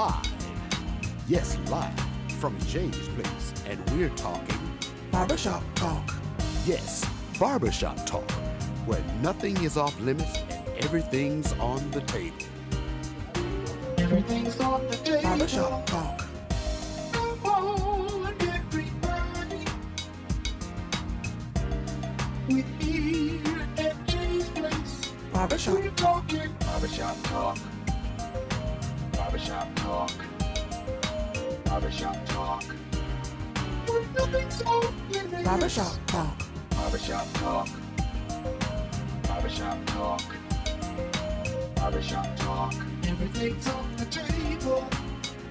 live. Yes, live from Jay's place. And we're talking Barbershop Talk. Yes, Barbershop Talk, where nothing is off limits and everything's on the table. Everything's on the table. Barbershop Talk. Come on, everybody. We're here at Jay's place. Barbershop. We're talking Barbershop Talk. Barbershop Talk. Barbershop Talk. Where nothing's off limits. Barbershop Talk. Barbershop Talk. Barbershop Talk. Barbershop Talk. Everything's on the table.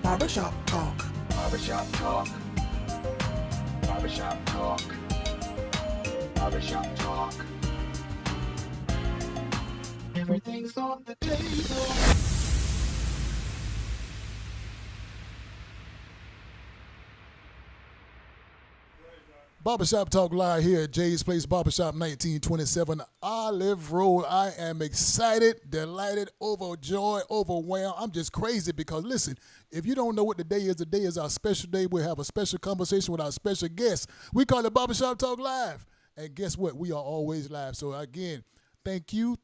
Barbershop Talk. Barbershop Talk. Barbershop Talk. Barbershop Talk. Everything's on the table. Barbershop Talk live here at Jay's Place, Barbershop 1927 Olive Road. I am excited, delighted, overjoyed, overwhelmed. I'm just crazy because, listen, if you don't know what today is our special day. We have a special conversation with our special guest. We call it Barbershop Talk Live. And guess what? We are always live. So, again, thank you,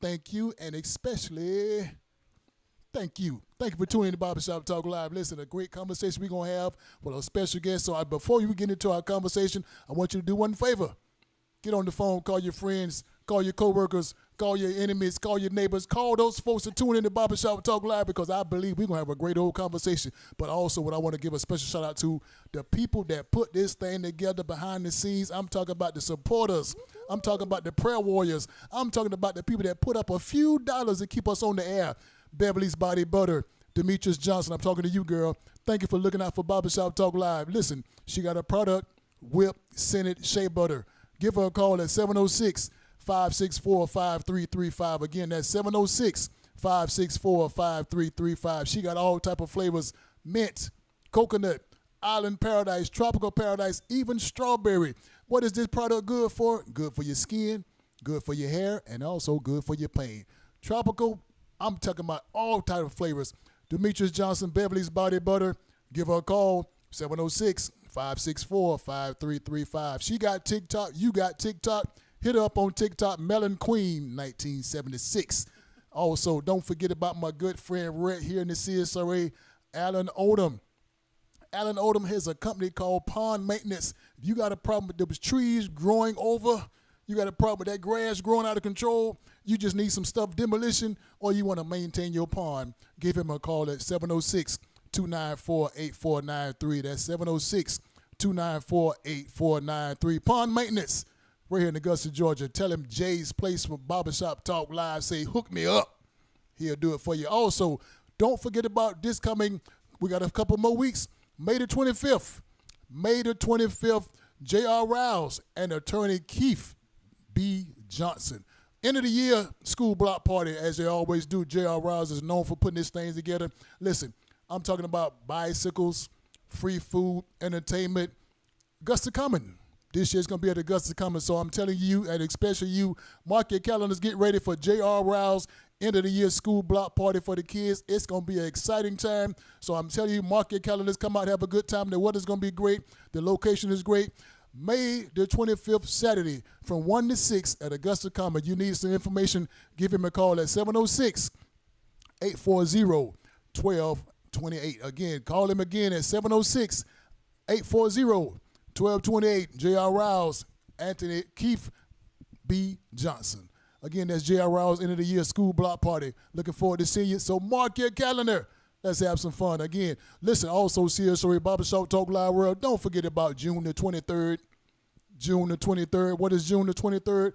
and especially thank you. Thank you for tuning in to Barbershop Talk Live. Listen, a great conversation we're going to have with a special guest. So before you get into our conversation, I want you to do one favor. Get on the phone, call your friends, call your coworkers, call your enemies, call your neighbors, call those folks to tune in to Barbershop Talk Live because I believe we're going to have a great old conversation. But also what I want to give a special shout out to the people that put this thing together behind the scenes. I'm talking about the supporters. I'm talking about the prayer warriors. I'm talking about the people that put up a few dollars to keep us on the air. Beverly's Body Butter, Demetrius Johnson, I'm talking to you, girl. Thank you for looking out for Barbershop Talk Live. Listen, she got a product, Whip Senate Shea Butter. Give her a call at 706-564-5335. Again, that's 706-564-5335. She got all type of flavors, mint, coconut, island paradise, tropical paradise, even strawberry. What is this product good for? Good for your skin, good for your hair, and also good for your pain. Tropical, I'm talking about all type of flavors. Demetrius Johnson, Beverly's Body Butter. Give her a call, 706-564-5335. She got TikTok. You got TikTok. Hit her up on TikTok, Melon Queen, 1976. Also, don't forget about my good friend Rhett here in the CSRA, Alan Odom. Alan Odom has a company called Pond Maintenance. If you got a problem with those trees growing over, you got a problem with that grass growing out of control, you just need some stuff demolition, or you want to maintain your pond, give him a call at 706-294-8493. That's 706-294-8493. Pond Maintenance, we're here in Augusta, Georgia. Tell him Jay's Place from Barbershop Talk Live. Say, hook me up. He'll do it for you. Also, don't forget about this coming, we got a couple more weeks, May the 25th. May the 25th, J.R. Rouse and attorney Keith B. Johnson. End of the year school block party, as they always do. J.R. Rouse is known for putting these things together. Listen, I'm talking about bicycles, free food, entertainment. Augusta Common. This year's going to be at Augusta Common. So I'm telling you, and especially you, mark your calendars, get ready for J.R. Rouse end of the year school block party for the kids. It's going to be an exciting time. So I'm telling you, mark your calendars, come out, have a good time. The weather's going to be great. The location is great. May the 25th, Saturday, from 1 to 6 at Augusta Common. You need some information, give him a call at 706-840-1228. Again, call him again at 706-840-1228. J.R. Rouse, Anthony Keith B. Johnson. Again, that's J.R. Rouse, end of the year school block party. Looking forward to seeing you. So mark your calendar. Let's have some fun. Again, listen, also CSRA Barbershop Talk Live World. Don't forget about June the 23rd. June the 23rd. What is June the 23rd?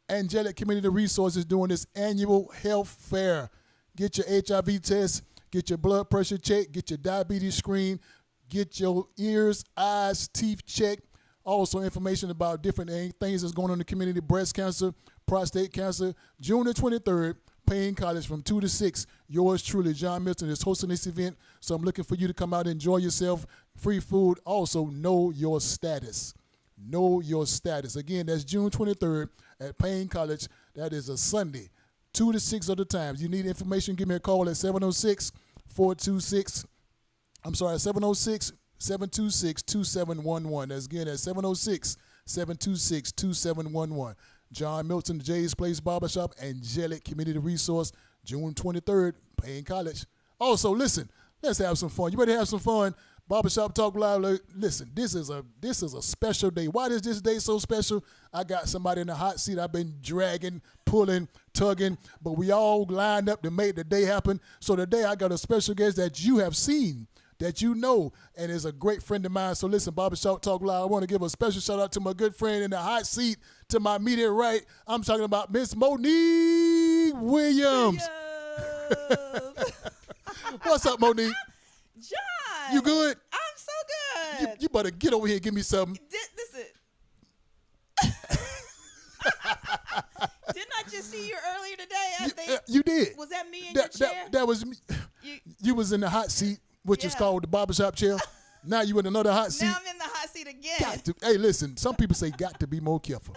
Angelic Community Resources doing this annual health fair. Get your HIV test, get your blood pressure checked, get your diabetes screen, get your ears, eyes, teeth checked. Also information about different things that's going on in the community, breast cancer, prostate cancer. June the 23rd. Payne College from 2 to 6. Yours truly, John Milton, is hosting this event. So I'm looking for you to come out and enjoy yourself. Free food. Also, know your status. Know your status. Again, that's June 23rd at Payne College. That is a Sunday, 2 to 6 of the times. You need information, give me a call at 706-426 I'm sorry, 706-726-2711. That's again at 706-726-2711. John Milton, Jay's Place Barbershop, Angelic Community Resource, June 23rd, Payne College. Also, listen, let's have some fun. You ready to have some fun? Barbershop Talk Live. Listen, this is a special day. Why is this day so special? I got somebody in the hot seat I've been dragging, pulling, tugging, but we all lined up to make the day happen. So today I got a special guest that you have seen, that you know, and is a great friend of mine. So listen, Barbershop Talk Live, I want to give a special shout out to my good friend in the hot seat to my immediate right. I'm talking about Miss Monique Williams. What's up, Monique? John. You good? I'm so good. You better get over here and give me something. Listen. Didn't I just see you earlier today? I think. You did. Was that me in your chair? That was me. You was in the hot seat, which is called the barbershop chair. Now you in another hot seat. Now I'm in the hot seat again. Hey, listen, some people say got to be more careful.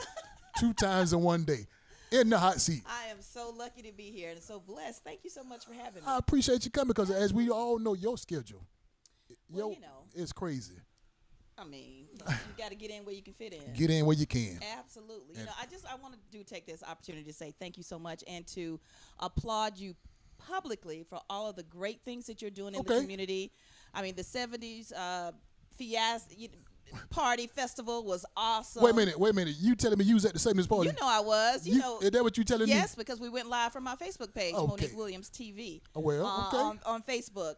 2 times in one day. In the hot seat. I am so lucky to be here and so blessed. Thank you so much for having me. I appreciate you coming because as we all know, your schedule, Well, it's crazy. I mean, you got to get in where you can fit in. Get in where you can. Absolutely. I want to take this opportunity to say thank you so much and to applaud you publicly for all of the great things that you're doing in the community. I mean, the 70s fiasco. Party festival was awesome. Wait a minute. You telling me you was at the 70s party? You know I was. You know. Is that what you telling me? Yes, because we went live from my Facebook page, Monique Williams TV. On Facebook.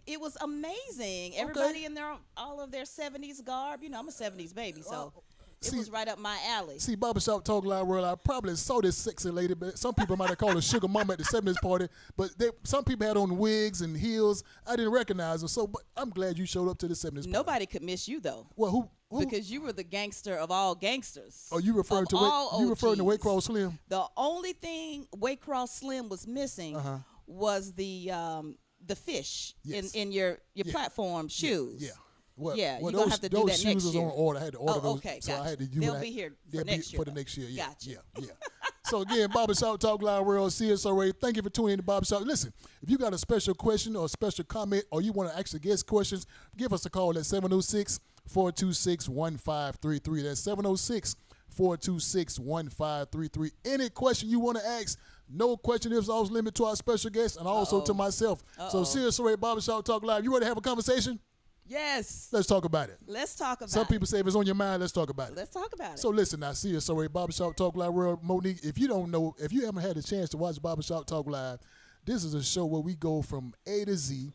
It was amazing. Everybody in all of their 70s garb. You know, I'm a 70s baby, so it was right up my alley. See, Barbershop Talk Live World, I probably saw this sexy lady, but some people might have called her Sugar Mama at the 70s party, but some people had on wigs and heels. I didn't recognize them, but I'm glad you showed up to the 70s party. Nobody could miss you, though. Well, who? Because you were the gangster of all gangsters. Oh, you referring to Waycross Slim? The only thing Waycross Slim was missing was the fish in your platform shoes. Yeah. You're going to have to do that next year. Those shoes was on order. I had to order those. Okay, so gotcha. I had to They'll be here for next year. For the next year, yeah. Gotcha. Yeah. So again, Barbershop Talk Live World, CSRA, thank you for tuning in to Barbershop. Listen, if you got a special question or a special comment or you want to actually guest questions, give us a call at 706-426-1533. That's 706-426-1533. Any question you want to ask, no question is always limited to our special guest and also to myself. So CSRA Barbershop Talk Live, you ready to have a conversation? Yes. Let's talk about it. Let's talk about it. Some people say if it's on your mind, let's talk about it. Let's talk about it. So listen, now, CSRA Barbershop Talk Live World, Monique, if you haven't had a chance to watch Barbershop Talk Live, this is a show where we go from A to Z,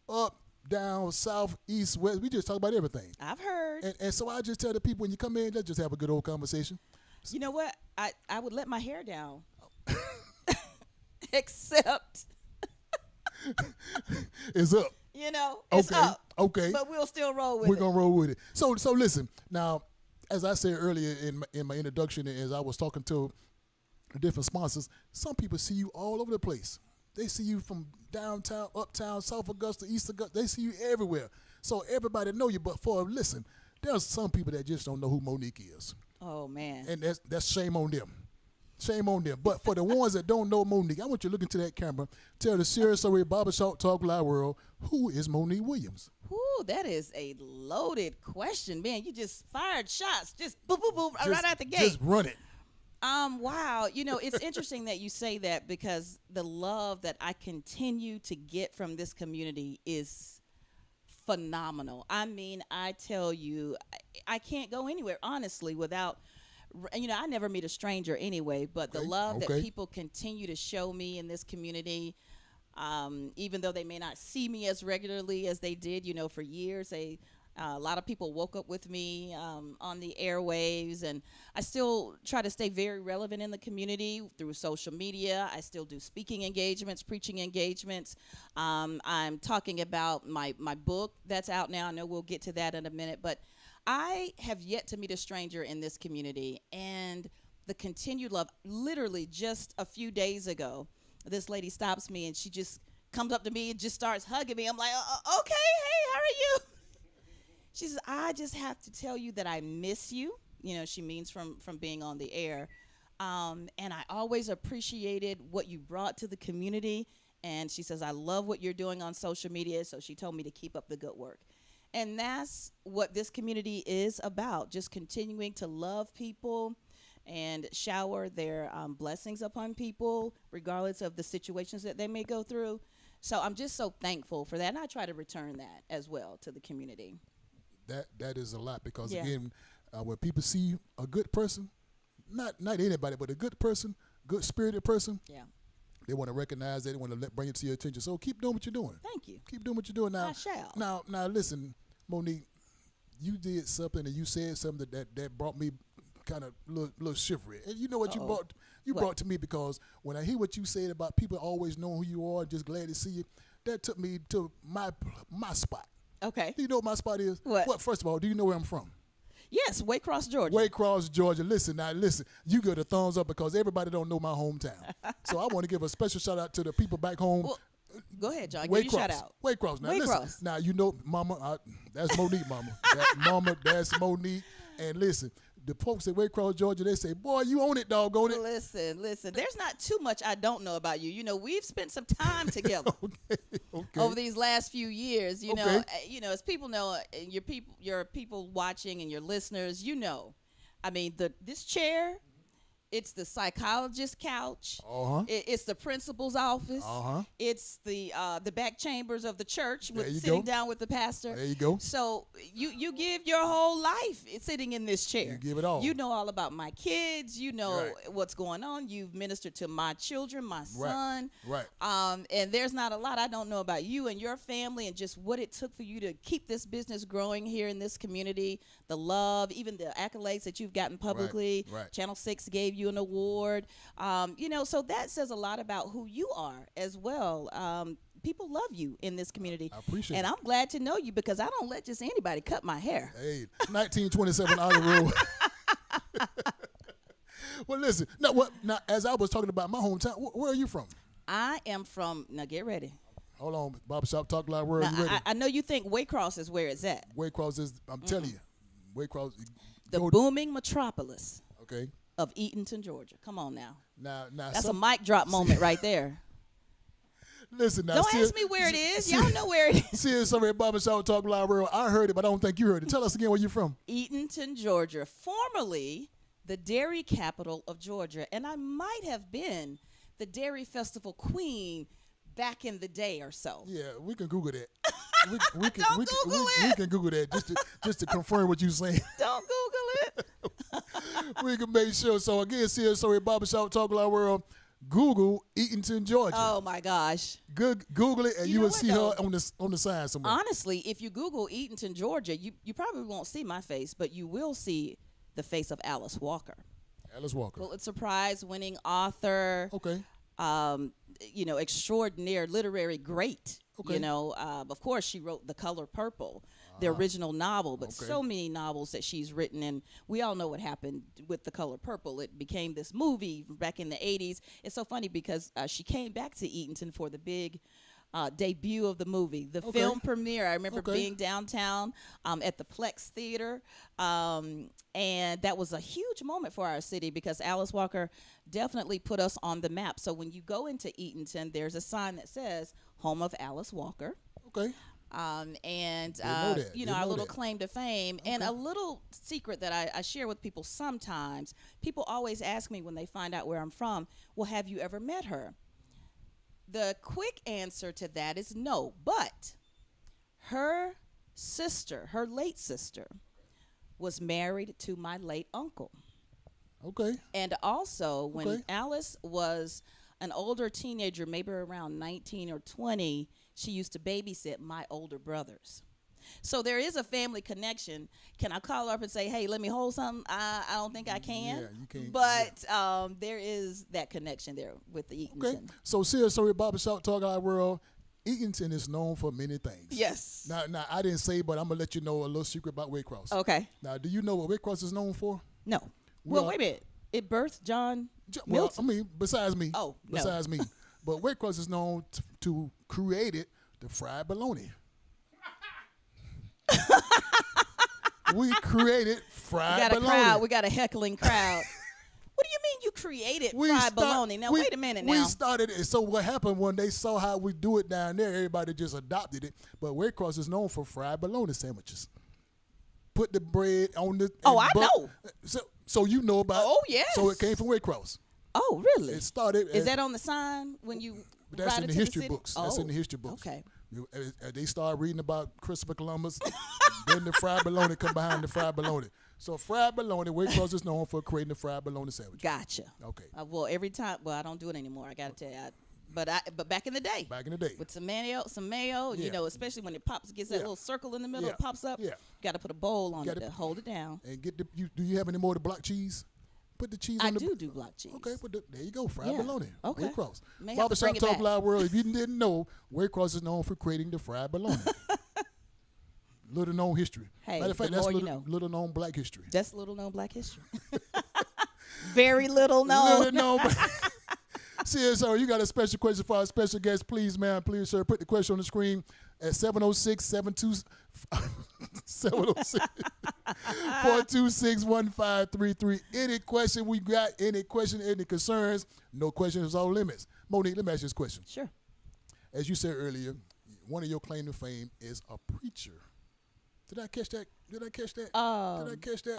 up, down, south, east, west. We just talk about everything. I've heard. And so I just tell the people when you come in, let's just have a good old conversation. You know what? I would let my hair down. Except. It's up. You know, it's up. Okay. But we'll still roll with it. We're going to roll with it. So listen, now, as I said earlier in my introduction, as I was talking to different sponsors, some people see you all over the place. They see you from downtown, uptown, South Augusta, East Augusta. They see you everywhere. So everybody know you. But listen, there's some people that just don't know who Monique is. Oh, man. And that's shame on them. Shame on them. But for the ones that don't know Monique, I want you to look into that camera. Tell the CSRA Barbershop Talk Live World, who is Monique Williams? Ooh, that is a loaded question. Man, you just fired shots. Just boop, boop, boop, right out the gate. Just run it. Wow. You know, it's interesting that you say that because the love that I continue to get from this community is phenomenal. I mean, I tell you, I can't go anywhere, honestly, without... You know, I never meet a stranger anyway, but the love that people continue to show me in this community, even though they may not see me as regularly as they did, you know, for years, a lot of people woke up with me on the airwaves, and I still try to stay very relevant in the community through social media. I still do speaking engagements, preaching engagements. I'm talking about my book that's out now. I know we'll get to that in a minute, but I have yet to meet a stranger in this community, and the continued love. Literally just a few days ago, this lady stops me, and she just comes up to me and just starts hugging me. I'm like, okay, hey, how are you? She says, I just have to tell you that I miss you. You know, she means from being on the air. And I always appreciated what you brought to the community. And she says, I love what you're doing on social media. So she told me to keep up the good work. And that's what this community is about, just continuing to love people and shower their blessings upon people, regardless of the situations that they may go through. So I'm just so thankful for that. And I try to return that as well to the community. That is a lot because, Yeah. again, when people see a good person, not anybody, but a good person, good-spirited person, Yeah. they want to recognize that. They want to bring it to your attention. So keep doing what you're doing. Thank you. Keep doing what you're doing. Now, I shall. Now, listen, Monique, you did something and you said something that brought me kind of little shivery. And you know what Uh-oh. you What? brought to me, because when I hear what you said about people always knowing who you are, just glad to see you, that took me to my spot. Okay. Do you know what my spot is? What? First of all, do you know where I'm from? Yes, Waycross, Georgia. Waycross, Georgia. Listen, you get a thumbs up because everybody don't know my hometown. So I want to give a special shout out to the people back home. Well, go ahead, John. Give your shout out. Waycross. Now Waycross. listen. Now you know, Mama. That's Monique, Mama. That's Monique. And listen, the folks at Waycross, Georgia, they say, "Boy, you own it, doggone it." Listen. There's not too much I don't know about you. You know, we've spent some time together Okay. over these last few years. You Okay. know, as people know, your people watching and your listeners, you know, I mean, this chair. It's the psychologist's couch. Uh-huh. It's the principal's office. Uh-huh. It's the back chambers of the church There you sitting go. down with the pastor. There you go. So you give your whole life sitting in this chair. You give it all. You know all about my kids. You know Right. what's going on. You've ministered to my children, my son. Right. And there's not a lot I don't know about you and your family and just what it took for you to keep this business growing here in this community. The love, even the accolades that you've gotten publicly. Right. Channel 6 gave you an award. So that says a lot about who you are as well. People love you in this community. I appreciate and it. I'm glad to know you because I don't let just anybody cut my hair. Hey, 1927 Olive Road. Well, listen. Now, as I was talking about my hometown, where are you from? I am from, now get ready. Hold on, Barbershop Talk Live World. Now, You ready? I know you think Waycross is where it's at. Waycross is, I'm telling you, Waycross. The go- booming metropolis Okay. of Eatonton, Georgia. Come on now. Now, That's a mic drop moment right there. Listen now. Don't ask me where it is. Y'all know where it is. Serious somewhere at Barbershop Talk Live World. I heard it, but I don't think you heard it. Tell us again where you're from. Eatonton, Georgia, formerly the dairy capital of Georgia. And I might have been the dairy festival queen back in the day or so. Yeah, we can Google that. We can Google it. We can Google that just to confirm what you're saying. Don't Google it. We can make sure. So again, serious story, Barbershop Talk Live World. Google Eatonton, Georgia. Oh my gosh. Google it, and You you know will what, see though? her on the sign somewhere. Honestly, if you Google Eatonton, Georgia, you probably won't see my face, but you will see the face of Alice Walker. Alice Walker. Pulitzer Prize winning author. Okay. Extraordinary literary great. Okay. Of course, she wrote The Color Purple, the original novel, but Okay. so many novels that she's written, and we all know what happened with The Color Purple. It became this movie back in the 80s. It's so funny because she came back to Eatonton for the big debut of the movie, the Okay. film premiere. I remember Okay. being downtown at the Plex Theater, and that was a huge moment for our city because Alice Walker definitely put us on the map. So when you go into Eatonton, there's a sign that says "Home of Alice Walker." Okay. And Didn't know that. our Didn't know little that. claim to fame, and a little secret that I share with people sometimes. People always ask me when they find out where I'm from, well, have you ever met her? The quick answer to that is no, but her late sister, was married to my late uncle. Okay. And also, when Okay. Alice was an older teenager, maybe around 19 or 20, she used to babysit my older brothers. So there is a family connection. Can I call her up and say, hey, let me hold something? I don't think I can. Yeah, you can't. But there is that connection there with the Eatonton. Okay. So serious story, Barbershop Talk Live World. Eatonton is known for many things. Yes. Now I didn't say, but I'm gonna let you know a little secret about Waycross. Okay. Now, do you know what Waycross is known for? No. Well, Wait a minute. It birthed John Well, Milton. I mean, besides me. Oh, no. Besides me. But Waycross is known to created the fried bologna. We created fried We got a bologna. crowd. We got a heckling crowd. What do you mean you created We fried start- bologna. Now, we- wait a minute We now. started it. So what happened when they saw how we do it down there, everybody just adopted it. But Waycross is known for fried bologna sandwiches. Put the bread on the. Oh, and I know. So you know about. Oh, yes. So it came from Waycross. Oh, really? It started. Is that on the sign when you That's ride in the into history city? books. That's in the Oh, history books. Okay. They started reading about Christopher Columbus. Then the fried bologna come behind the fried bologna. So fried bologna, Waycross is known for creating the fried bologna sandwich. Gotcha. Okay. Well, every time. Well, I don't do it anymore. I gotta tell you. But back in the day. Back in the day. With some mayo, Yeah. you know, especially when it pops, gets that Yeah. little circle in the middle, Yeah. it pops up. Yeah. Got to put a bowl on it Gotta- to hold it down. And get the. Do you have any more of the block cheese? Put the cheese I on the. do block cheese. Okay, there you go. Fried Yeah. bologna. Okay. Waycross. May have to Barbershop bring it Talk back. Live World. If you didn't know, Waycross is known for creating the fried bologna. Little known history. Hey, Matter of fact, the that's more you little, know. little known black history. That's little known black history. Very little known. Little known. CSO, you got a special question for our special guest. Please, ma'am, please, sir, put the question on the screen at 706-426-1533. Any question we got, any question, any concerns, no questions, off limits. Monique, let me ask you this question. Sure. As you said earlier, one of your claim to fame is a preacher. Did I catch that? Did I catch that?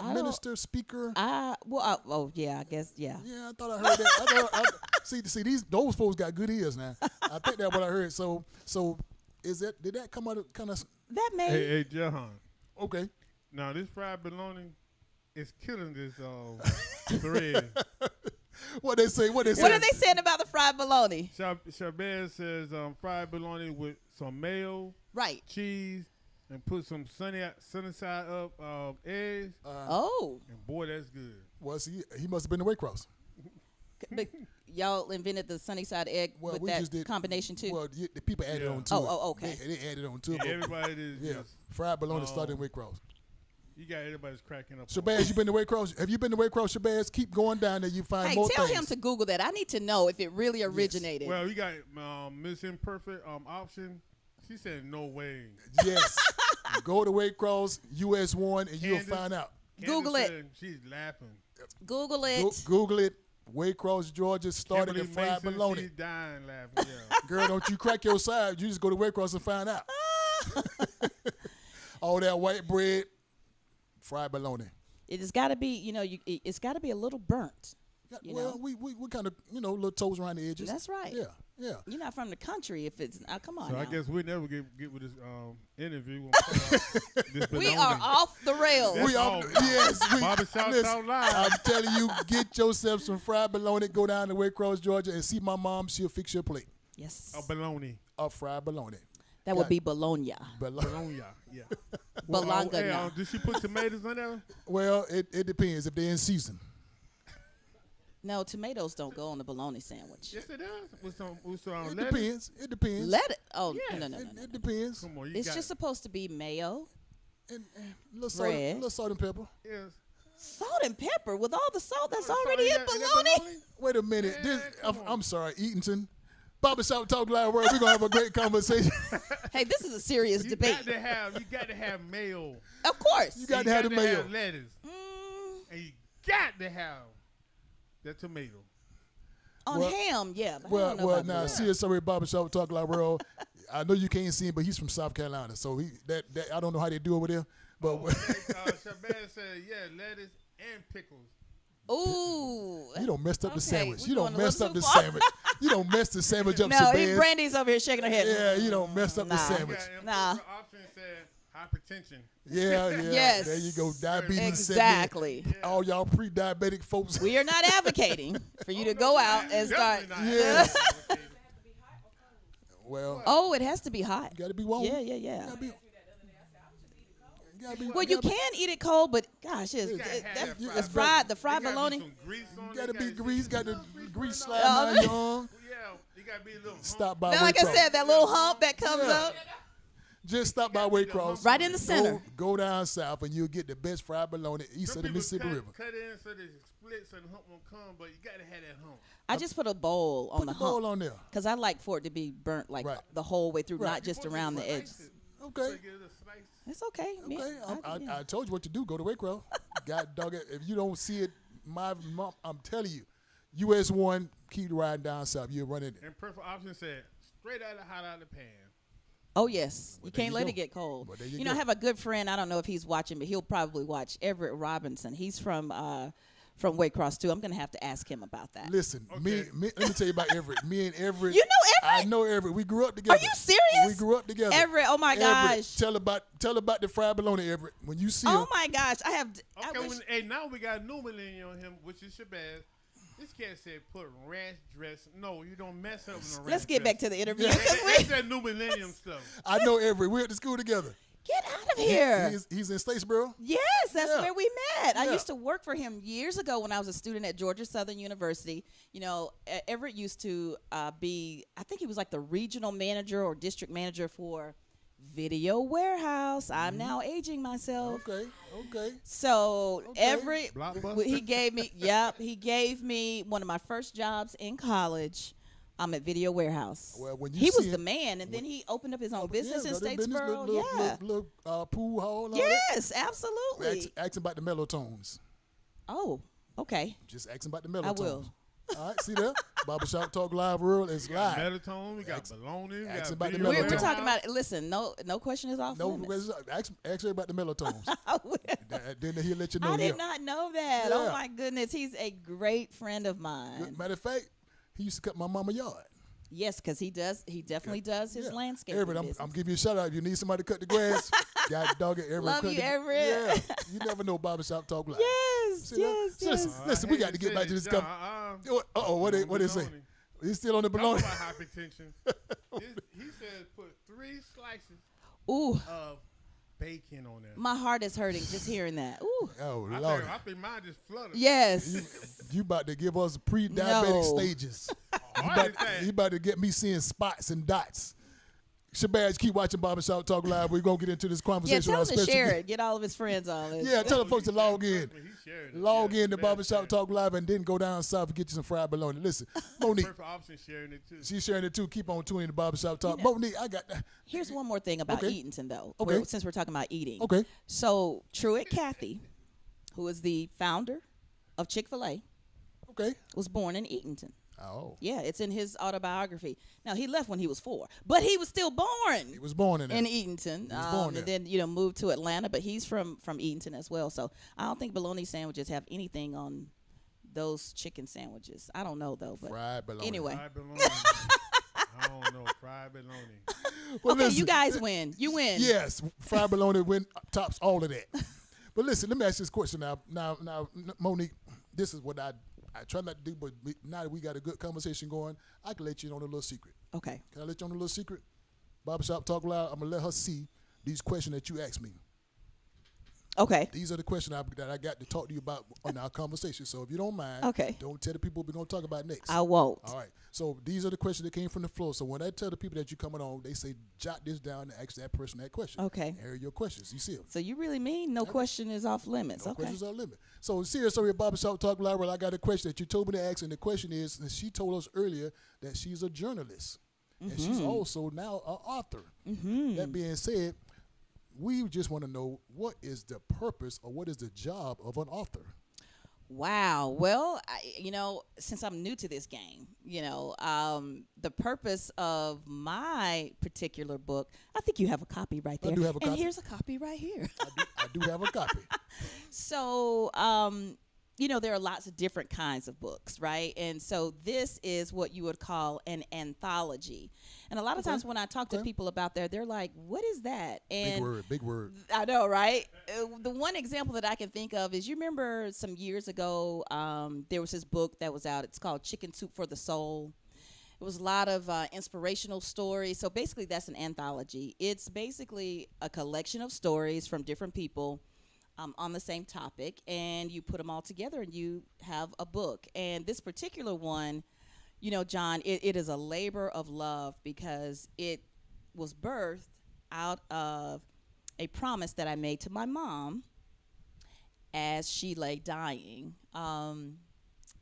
I Minister, speaker? Yeah, I guess, yeah. Yeah, I thought I heard that. See, those folks got good ears now. I think that's what I heard. So did that come out of kind of? That may. Hey, Jahan. Okay. Now, this fried bologna is killing this thread. What they say? What are they saying about the fried bologna? Shabazz says fried bologna with some mayo, Right. cheese, and put some sunny side up eggs. Oh. And boy, that's good. Was he must have been the Waycross. But y'all invented the sunny side egg Well, with we that just did combination too? Well, the people added Yeah. on to it. Okay. They added on to it. Yeah, everybody is Yeah, just, fried bologna started in Waycross. you got everybody's cracking up. Shabazz, you been to Waycross? Have you been to Waycross, Shabazz? Keep going down there. You find Hey, more tell things. him to Google that. I need to know if it really originated. Well, you got Miss Imperfect option. She said no way. Yes. Go to Waycross, US 1, and you'll Candace? find out. Google Candace it. said she's laughing. Google it. Google it. Waycross, Georgia started Kimberly the fried Mason, bologna. she's dying laughing. Yeah. Girl, don't you crack your side. You just go to Waycross and find out. All that white bread, fried bologna. It has got to be, it's got to be a little burnt. You Well, know? we kind of, little toes around the edges. That's right. Yeah, yeah. You're not from the country if it's, come on So now. I guess we never get with this interview. We'll put out this We bologna. are off the rails. That's We are, all. yes. Barbershop Listen, Talk Live. I'm telling you, get yourself some fried bologna. Go down to Waycross, Georgia, and see my mom. She'll fix your plate Yes. A bologna. of fried bologna. That would be Bologna. Bologna. Yeah. Bologna. Did she put tomatoes on there? Well, it depends if they're in season. No, tomatoes don't go on the bologna sandwich. Yes, it does. With some It lettuce. depends. It depends. Let it. Oh, Yes. no. It depends. Come on, you It's got just supposed to be mayo, And little Bread. salt and pepper. yes. salt and pepper. With all the salt that's Salt already in in that bologna. Wait a minute. Man, come on. I'm sorry, Eatonton. Barbershop Talk Live World. We're gonna have a great conversation. Hey, this is a serious You debate. got to have mayo. Of course. You got to have the mayo. Have lettuce. And you got to have the tomato. On Well- ham, yeah. But I Well, don't know well, about now bologna. see us sorry Barbershop Talk Live World. I know you can't see him, but he's from South Carolina, so that I don't know how they do over there, but Shabazz said, yeah, lettuce and pickles. Ooh. you don't messed up the Okay, sandwich. we You don't going a mess little up the too far. sandwich. You don't mess the sandwich up, No, Shabazz. Brandy's over here shaking her head. Yeah, you don't mess up the Nah. sandwich. Nah. The option said hypertension. Yeah. Yes. There you go. Diabetes. Exactly. set in. All y'all pre-diabetic folks. We are not advocating for you to go out and start. Definitely not. Yeah. Well, Oh, it has to be hot. you gotta be warm. Yeah. Gotta be, Well, you can eat it cold, but gosh, gotta have the that fried They gotta bologna. be some grease on it. gotta be You grease. Got the grease Oh, sliding down your arm. Yeah, you gotta be a little. Stop by Now, like I Waycross. said, that little hump that comes Yeah. up. Just stop by Waycross. Right in the center. Go down south, and you'll get the best fried bologna east Some of the people Mississippi River. cut in so they split so the hump won't come, but you gotta have that hump. I just put a bowl on Put the the bowl hump on there. because I like for it to be burnt like Right. the whole way through, Right. not just around the edges. Okay. So you get a little slice. It's okay. Okay. Yeah. I told you what to do. Go to Waycross. God dog it. If you don't see it, I'm telling you, US 1, keep riding down south. You're running. And Perfect Option said, straight out of hot out of the pan. Oh, yes. Well, You there can't you let go. it get cold. Well, there you You know, I go. have a good friend. I don't know if he's watching, but he'll probably watch. Everett Robinson. He's from Waycross, too. I'm going to have to ask him about that. Listen, Okay. let me tell you about Everett. Me and Everett. You know Everett? I know Everett. We grew up together. Are you serious? We grew up together. Everett, oh, my Everett, gosh. Tell about the fried bologna, Everett. When you see Oh, him, my gosh. I Okay, wish- hey, now we got a new millennial on him, which is Shabazz. This cat said put ranch dress. No, you don't mess up with no ranch let's get back to dressing. the interview. That- 'cause That's we- that new millennium stuff. I know Everett. We went to school together. Get out of here. He's in Statesboro. Yes, that's Yeah. where we met. I Yeah. used to work for him years ago when I was a student at Georgia Southern University. You know, Everett used to be, I think he was like the regional manager or district manager for Video Warehouse. I'm now aging myself. Okay. So Okay. Everett, Blockbuster? he gave me one of my first jobs in college. I'm at Video Warehouse. Well, when you he was see the it- man, and then he opened up his own business in got their business, Statesboro. little pool hall. And all Yes, that. absolutely. Ask him about the mellow tones. Oh, okay. Just ask him about the mellow I tones. will. All right, see there? Barbershop Talk Live World is live. Metatone, we got bologna, we ask got about the video melatonin. We're warehouse. talking about. Listen, no question is off No, limits. ask her about the mellow tones. I will. Then he'll let you know. I did yeah. not know that. Yeah. Oh my goodness, he's a great friend of mine. Matter of fact, he used to cut my mama yard. Yes, because he does. He definitely does his Yeah. landscaping Everett, business. I'm giving you a shout out. If you need somebody to cut the grass, God dog it, Everett. Love cut you, the- Everett. Yeah, you never know Barbershop Talk Live. Yes, See that? yes, So yes. listen, we got to get back to this. What they say? He's still on the Talk bologna. about hypertension. He said put 3 slices Ooh, of bacon on there. my heart is hurting just hearing that. Ooh, Oh I Lord, think mine just fluttered. yes. you about to give us pre-diabetic No. stages. Oh, You about to get me seeing spots and dots. Shabazz, keep watching Barbershop Talk Live. We're gonna get into this Yeah, conversation. tell with him our to special share guest. it. Get all of his friends on it. Yeah, tell the folks to log in. He shared it. Log Yeah, in to Shabazz Barbershop shared it. Talk Live and then go down south and get you some fried bologna. Listen, Monique, Perfect Option sharing it too. she's sharing it too. Keep on tuning to Barbershop Talk. You know- Monique, I got Here's one more thing about Okay. Eatonton, though. Okay. Since we're talking about eating. Okay. So Truett Cathy, who is the founder of Chick-fil-A, Okay. was born in Eatonton. Oh. Yeah, it's in his autobiography. Now he left when he was 4, but he was still born He was born in there. in Eatonton. He was born and there. then moved to Atlanta, but he's from Eatonton as well. So I don't think bologna sandwiches have anything on those chicken sandwiches. I don't know though, but Fried bologna. anyway. Fried bologna. I don't know. Fried bologna. Well, Okay, listen, you guys win. You win. Yes, fried bologna tops all of that. But listen, let me ask you this question now. Now, Monique, this is what I try not to do, but now that we got a good conversation going, I can let you in on a little secret. Okay. Can I let you on a little secret? Barbershop Talk Loud, I'm going to let her see these questions that you asked me. Okay. These are the questions that I got to talk to you about on our conversation. So if you don't mind, Okay. don't tell the people we're going to talk about next. I won't. All right. So these are the questions that came from the floor. So when I tell the people that you're coming on, they say, jot this down and ask that person that question. Okay. Here are your questions. You see them. So you really mean no question is off limits? No Okay. questions are limit. So serious story at Barbershop Talk Live. Well, I got a question that you told me to ask, and the question is, and she told us earlier that she's a journalist, and she's also now an author. That being said, we just want to know what is the purpose or what is the job of an author? Wow. Well, since I'm new to this game, the purpose of my particular book, I think you have a copy right there. do have a and copy. here's a copy right here. I do have a copy. So, there are lots of different kinds of books, right? And so this is what you would call an anthology. And a lot of times when I talk to Okay. people about there, they're like, what is that? And Big word. I know, right? The one example that I can think of is, you remember some years ago, there was this book that was out. It's called Chicken Soup for the Soul. It was a lot of inspirational stories. So basically, that's an anthology. It's basically a collection of stories from different people on the same topic, and you put them all together and you have a book. And this particular one, John, it is a labor of love because it was birthed out of a promise that I made to my mom as she lay dying.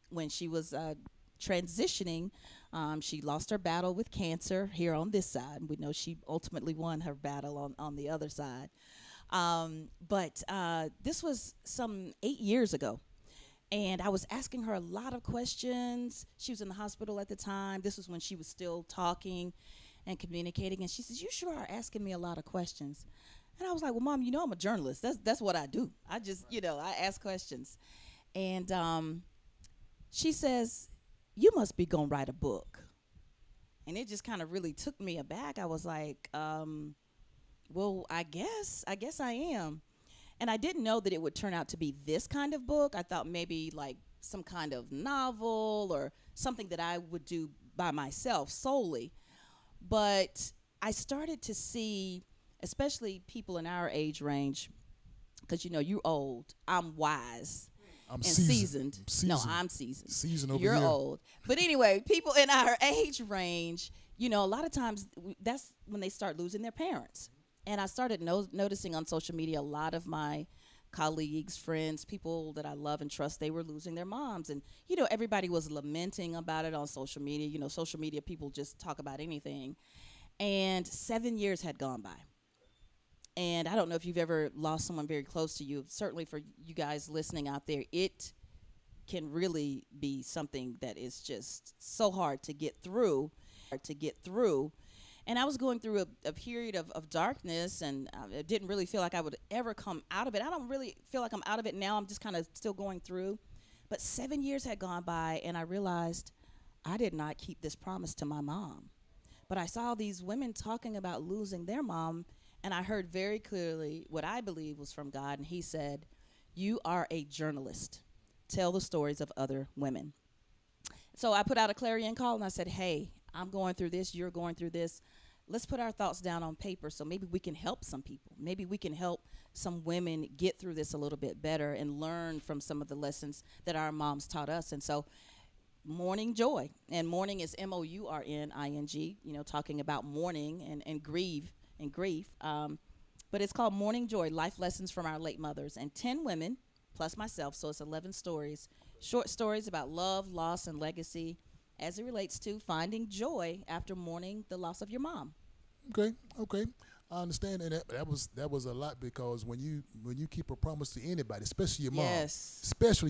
When she was transitioning, she lost her battle with cancer here on this side. We know she ultimately won her battle on the other side. But this was some 8 years ago. And I was asking her a lot of questions. She was in the hospital at the time. This was when she was still talking and communicating. And she says, "You sure are asking me a lot of questions." And I was like, "Well, Mom, you know I'm a journalist. That's what I do. I just, I ask questions." And she says, "You must be going to write a book." And it just kind of really took me aback. I was like, well, I guess I am. And I didn't know that it would turn out to be this kind of book. I thought maybe like some kind of novel or something that I would do by myself solely. But I started to see, especially people in our age range, because you're old, I'm wise I'm and seasoned. seasoned. No, I'm seasoned. Seasoned over You're here. old. But anyway, people in our age range, a lot of times that's when they start losing their parents. And I started noticing on social media a lot of my colleagues, friends, people that I love and trust, they were losing their moms. And, everybody was lamenting about it on social media. Social media people just talk about anything. And 7 years had gone by. And I don't know if you've ever lost someone very close to you. Certainly for you guys listening out there, it can really be something that is just so hard to get through. And I was going through a period of darkness, and I didn't really feel like I would ever come out of it. I don't really feel like I'm out of it now. I'm just kind of still going through. But 7 years had gone by, and I realized I did not keep this promise to my mom. But I saw these women talking about losing their mom, and I heard very clearly what I believe was from God, and he said, "You are a journalist. Tell the stories of other women." So I put out a clarion call, and I said, "Hey, I'm going through this. You're going through this. Let's put our thoughts down on paper so maybe we can help some people. Maybe we can help some women get through this a little bit better and learn from some of the lessons that our moms taught us." And so Morning Joy, and mourning is MOURNING, talking about mourning and grief. But it's called Morning Joy, Life Lessons from Our Late Mothers. And 10 women, plus myself, so it's 11 stories, short stories about love, loss, and legacy as it relates to finding joy after mourning the loss of your mom. Okay. I understand, and that was a lot, because when you keep a promise to anybody, especially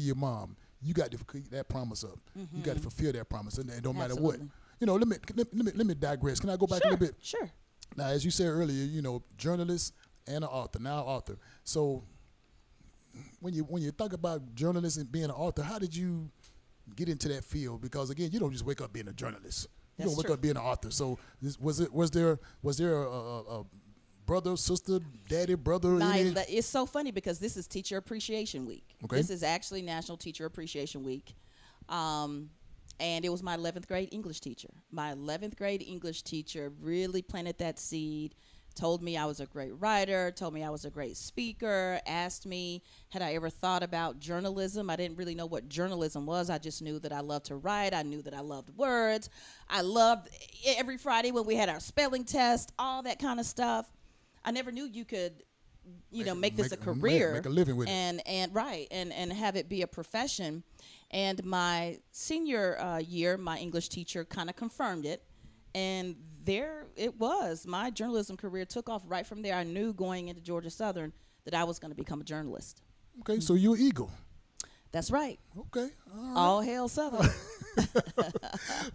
your mom, you got to keep that promise up. Mm-hmm. You got to fulfill that promise, and it don't matter what. Let me digress. Can I go back a little bit? Sure. Now, as you said earlier, journalist and an author, now author. So when you talk about journalist and being an author, how did you get into that field? Because again, you don't just wake up being a journalist. You don't wake up being an author. So was there a brother, sister, daddy, brother? It's so funny because this is Teacher Appreciation Week. Okay. This is actually National Teacher Appreciation Week. And it was my 11th grade English teacher. My 11th grade English teacher really planted that seed, told me I was a great writer, told me I was a great speaker, asked me, had I ever thought about journalism? I didn't really know what journalism was. I just knew that I loved to write. I knew that I loved words. I loved every Friday when we had our spelling test, all that kind of stuff. I never knew you could, make this a career. Make a living with it. And have it be a profession. And my senior year, my English teacher kind of confirmed it. And there it was. My journalism career took off right from there. I knew going into Georgia Southern that I was going to become a journalist. Okay, so you're Eagle. That's right. Okay, all right. All hail Southern.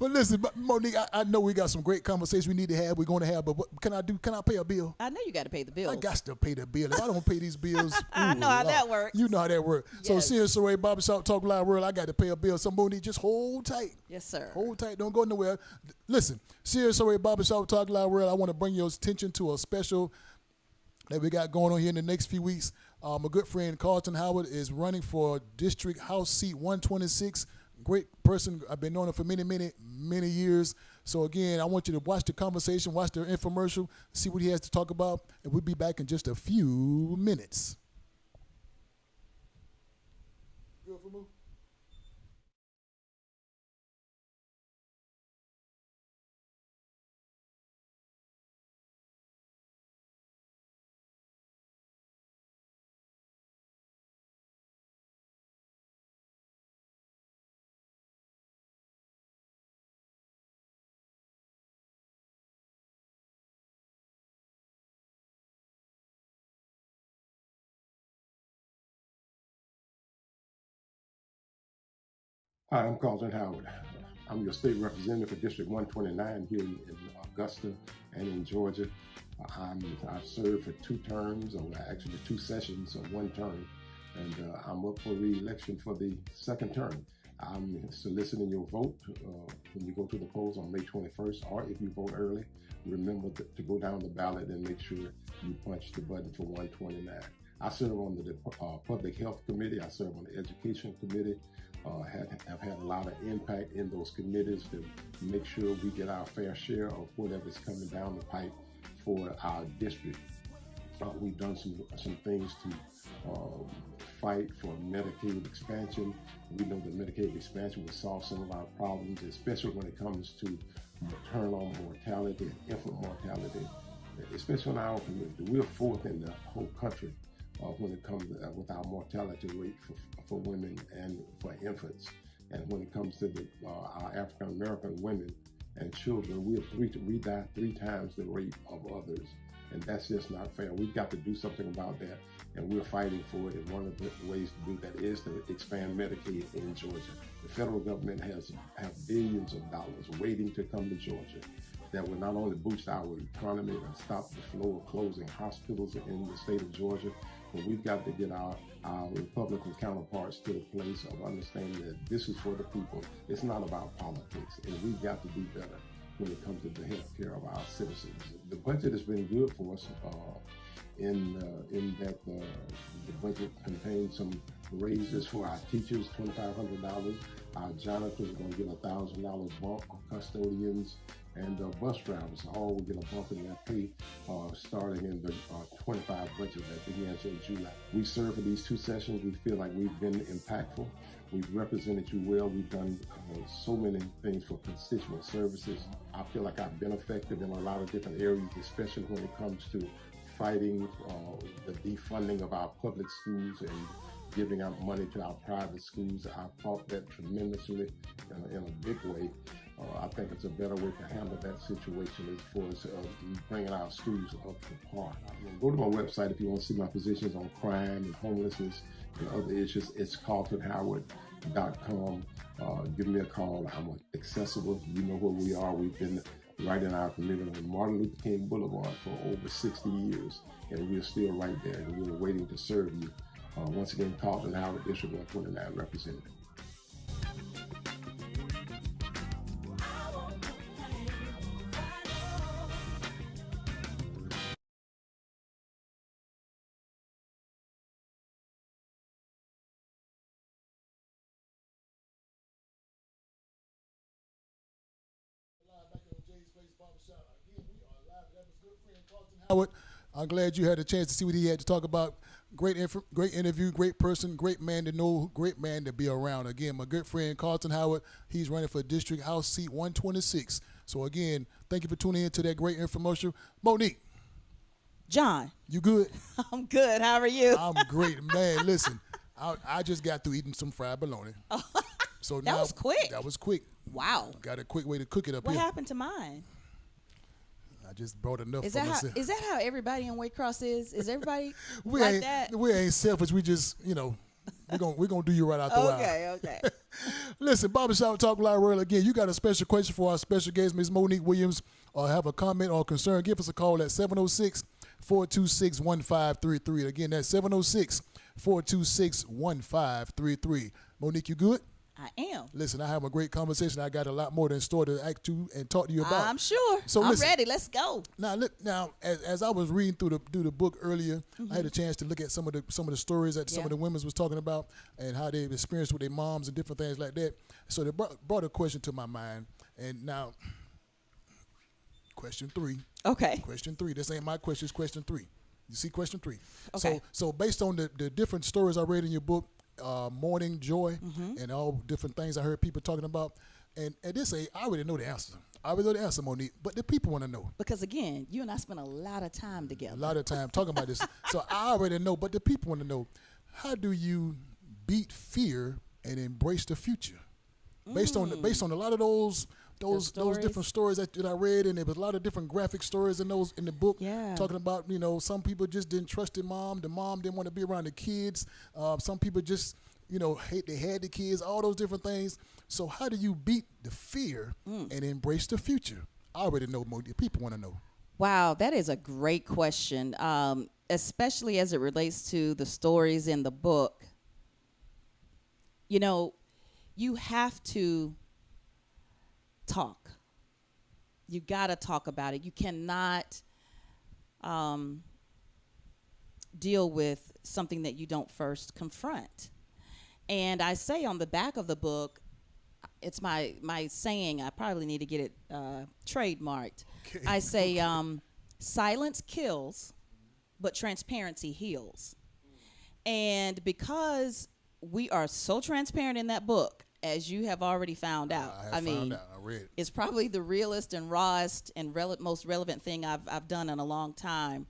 But listen, Monique, I know we got some great conversations we need to have. We're going to have, but what can I do? Can I pay a bill? I know you got to pay the bill. I got to pay the bill. If I don't pay these bills, I know how that works. You know how that works. Yes. So, Sierra Soray Barbershop Talk Live World, I got to pay a bill. So, Monique, just hold tight. Yes, sir. Hold tight. Don't go nowhere. Listen, Sierra Soray Barbershop Talk Live World, I want to bring your attention to a special that we got going on here in the next few weeks. My good friend Carlton Howard is running for District House Seat 126. Great person. I've been knowing him for many years. So again, I want you to watch the conversation, watch the infomercial, see what he has to talk about, and we'll be back in just a few minutes. Good for me? Hi, I'm Carlton Howard. I'm your state representative for District 129 here in Augusta and in Georgia. I've served for 2 terms, or actually 2 sessions of 1 term, and I'm up for re-election for the 2nd term. I'm soliciting your vote when you go to the polls on May 21st, or if you vote early, remember to go down the ballot and make sure you punch the button for 129. I serve on the Public Health Committee. I serve on the Education Committee. Have had a lot of impact in those committees to make sure we get our fair share of whatever's coming down the pipe for our district. We've done some things to fight for Medicaid expansion. We know that Medicaid expansion will solve some of our problems, especially when it comes to maternal mortality and infant mortality, especially in our community. We're 4th in the whole country when it comes with our mortality rate for women and for infants. And when it comes to our African American women and children, we die 3 times the rate of others. And that's just not fair. We've got to do something about that, and we're fighting for it. And one of the ways to do that is to expand Medicaid in Georgia. The federal government have billions of dollars waiting to come to Georgia that will not only boost our economy and stop the flow of closing hospitals in the state of Georgia, but we've got to get our Republican counterparts to the place of understanding that this is for the people. It's not about politics, and we've got to do better when it comes to the health care of our citizens. The budget has been good for us in that the budget contains some raises for our teachers, $2,500. Our janitors are going to get a $1,000 bump. Custodians and bus drivers all will get a bump in their pay starting in the 25 budget that begins in July. We serve for these 2 sessions. We feel like we've been impactful. We've represented you well. We've done so many things for constituent services. I feel like I've been effective in a lot of different areas, especially when it comes to fighting the defunding of our public schools and giving out money to our private schools. I fought that tremendously in a big way. I think it's a better way to handle that situation as far as bringing our schools up to par. Go to my website if you want to see my positions on crime and homelessness and other issues. It's carltonhoward.com. Give me a call. I'm accessible. You know where we are. We've been right in our community on Martin Luther King Boulevard for over 60 years, and we're still right there, and we're waiting to serve you. Once again, Carlton Howard, District 129 representative. Howard, I'm glad you had a chance to see what he had to talk about. Great interview, great person, great man to know, great man to be around. Again, my good friend Carlton Howard, he's running for District House Seat 126. So again, thank you for tuning in to that great infomercial. Monique. John. You good? I'm good. How are you? I'm great. Man, listen, I just got through eating some fried bologna. So that was quick. That was quick. Wow. Got a quick way to cook it up here. What happened to mine? I just brought enough is for that myself. Is that how everybody in Waycross is? Is everybody we like ain't, that? We ain't selfish. We just, we're gonna do you right out the while. Okay. Listen, Barbershop Talk Live Royal again. You got a special question for our special guest, Ms. Monique Williams, or have a comment or concern, give us a call at 706-426-1533. Again, that's 706-426-1533. Monique, you good? I am. Listen, I have a great conversation. I got a lot more than store to act to and talk to you about. I'm sure. So I'm ready. Let's go. Now, look. Now, as I was reading through the book earlier, I had a chance to look at some of the stories that some of the women was talking about and how they've experienced with their moms and different things like that. So they brought a question to my mind. And now, question 3. Okay. Question 3. This ain't my question. It's question 3. You see, question 3. Okay. So based on the different stories I read in your book, Morning Joy, and all different things I heard people talking about, and at this age, I already know the answer. I already know the answer, Monique, but the people want to know. Because again, you and I spent a lot of time together. A lot of time talking about this. So I already know, but the people want to know, how do you beat fear and embrace the future? Based on a lot of those different stories that I read, and there was a lot of different graphic stories in the book, talking about, some people just didn't trust their mom. The mom didn't want to be around the kids. Some people just they had the kids, all those different things. So how do you beat the fear and embrace the future? I already know more. People want to know. Wow, that is a great question, especially as it relates to the stories in the book. You have to talk. You got to talk about it. You cannot deal with something that you don't first confront. And I say on the back of the book, it's my saying, I probably need to get it trademarked. Okay. I say, silence kills, but transparency heals. And because we are so transparent in that book, as you have already found out. I read. It's probably the realest and rawest and most relevant thing I've done in a long time.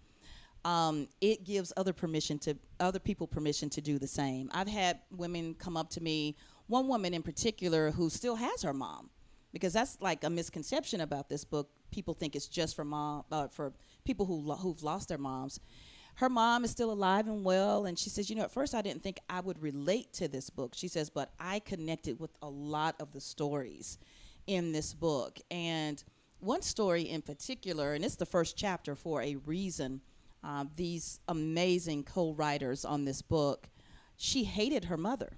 It gives other people permission to do the same. I've had women come up to me, one woman in particular who still has her mom, because that's like a misconception about this book. People think it's just for people who've lost their moms. Her mom is still alive and well, and she says, at first I didn't think I would relate to this book. She says, but I connected with a lot of the stories in this book. And one story in particular, and it's the first chapter for a reason, these amazing co-writers on this book, she hated her mother.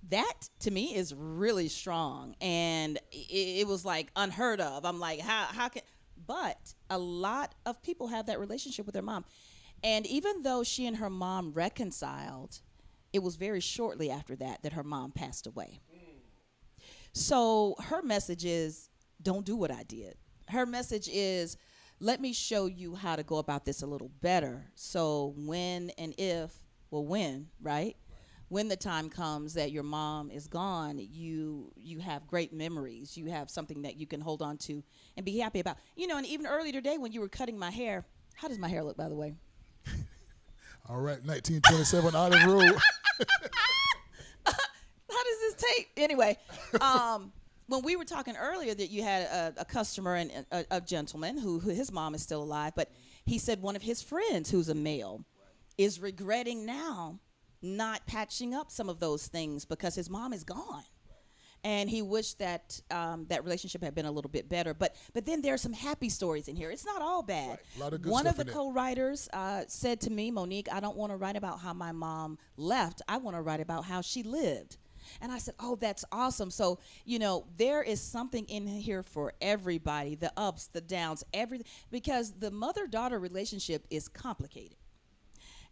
That, to me, is really strong, and it was like unheard of. I'm like, how can... But a lot of people have that relationship with their mom. And even though she and her mom reconciled, it was very shortly after that her mom passed away. So her message is, don't do what I did. Her message is, let me show you how to go about this a little better. So when, right? When the time comes that your mom is gone, you have great memories. You have something that you can hold on to and be happy about. And even earlier today when you were cutting my hair, how does my hair look, by the way? All right, 1927 Olive Road. How does this tape? Anyway, when we were talking earlier that you had a customer and a gentleman who his mom is still alive, but he said one of his friends who's a male is regretting now not patching up some of those things because his mom is gone. And he wished that that relationship had been a little bit better. But then there are some happy stories in here. It's not all bad. Right. A lot of good One stuff of the co-writers said to me, Monique, I don't want to write about how my mom left. I want to write about how she lived. And I said, oh, that's awesome. So, there is something in here for everybody, the ups, the downs, everything, because the mother-daughter relationship is complicated.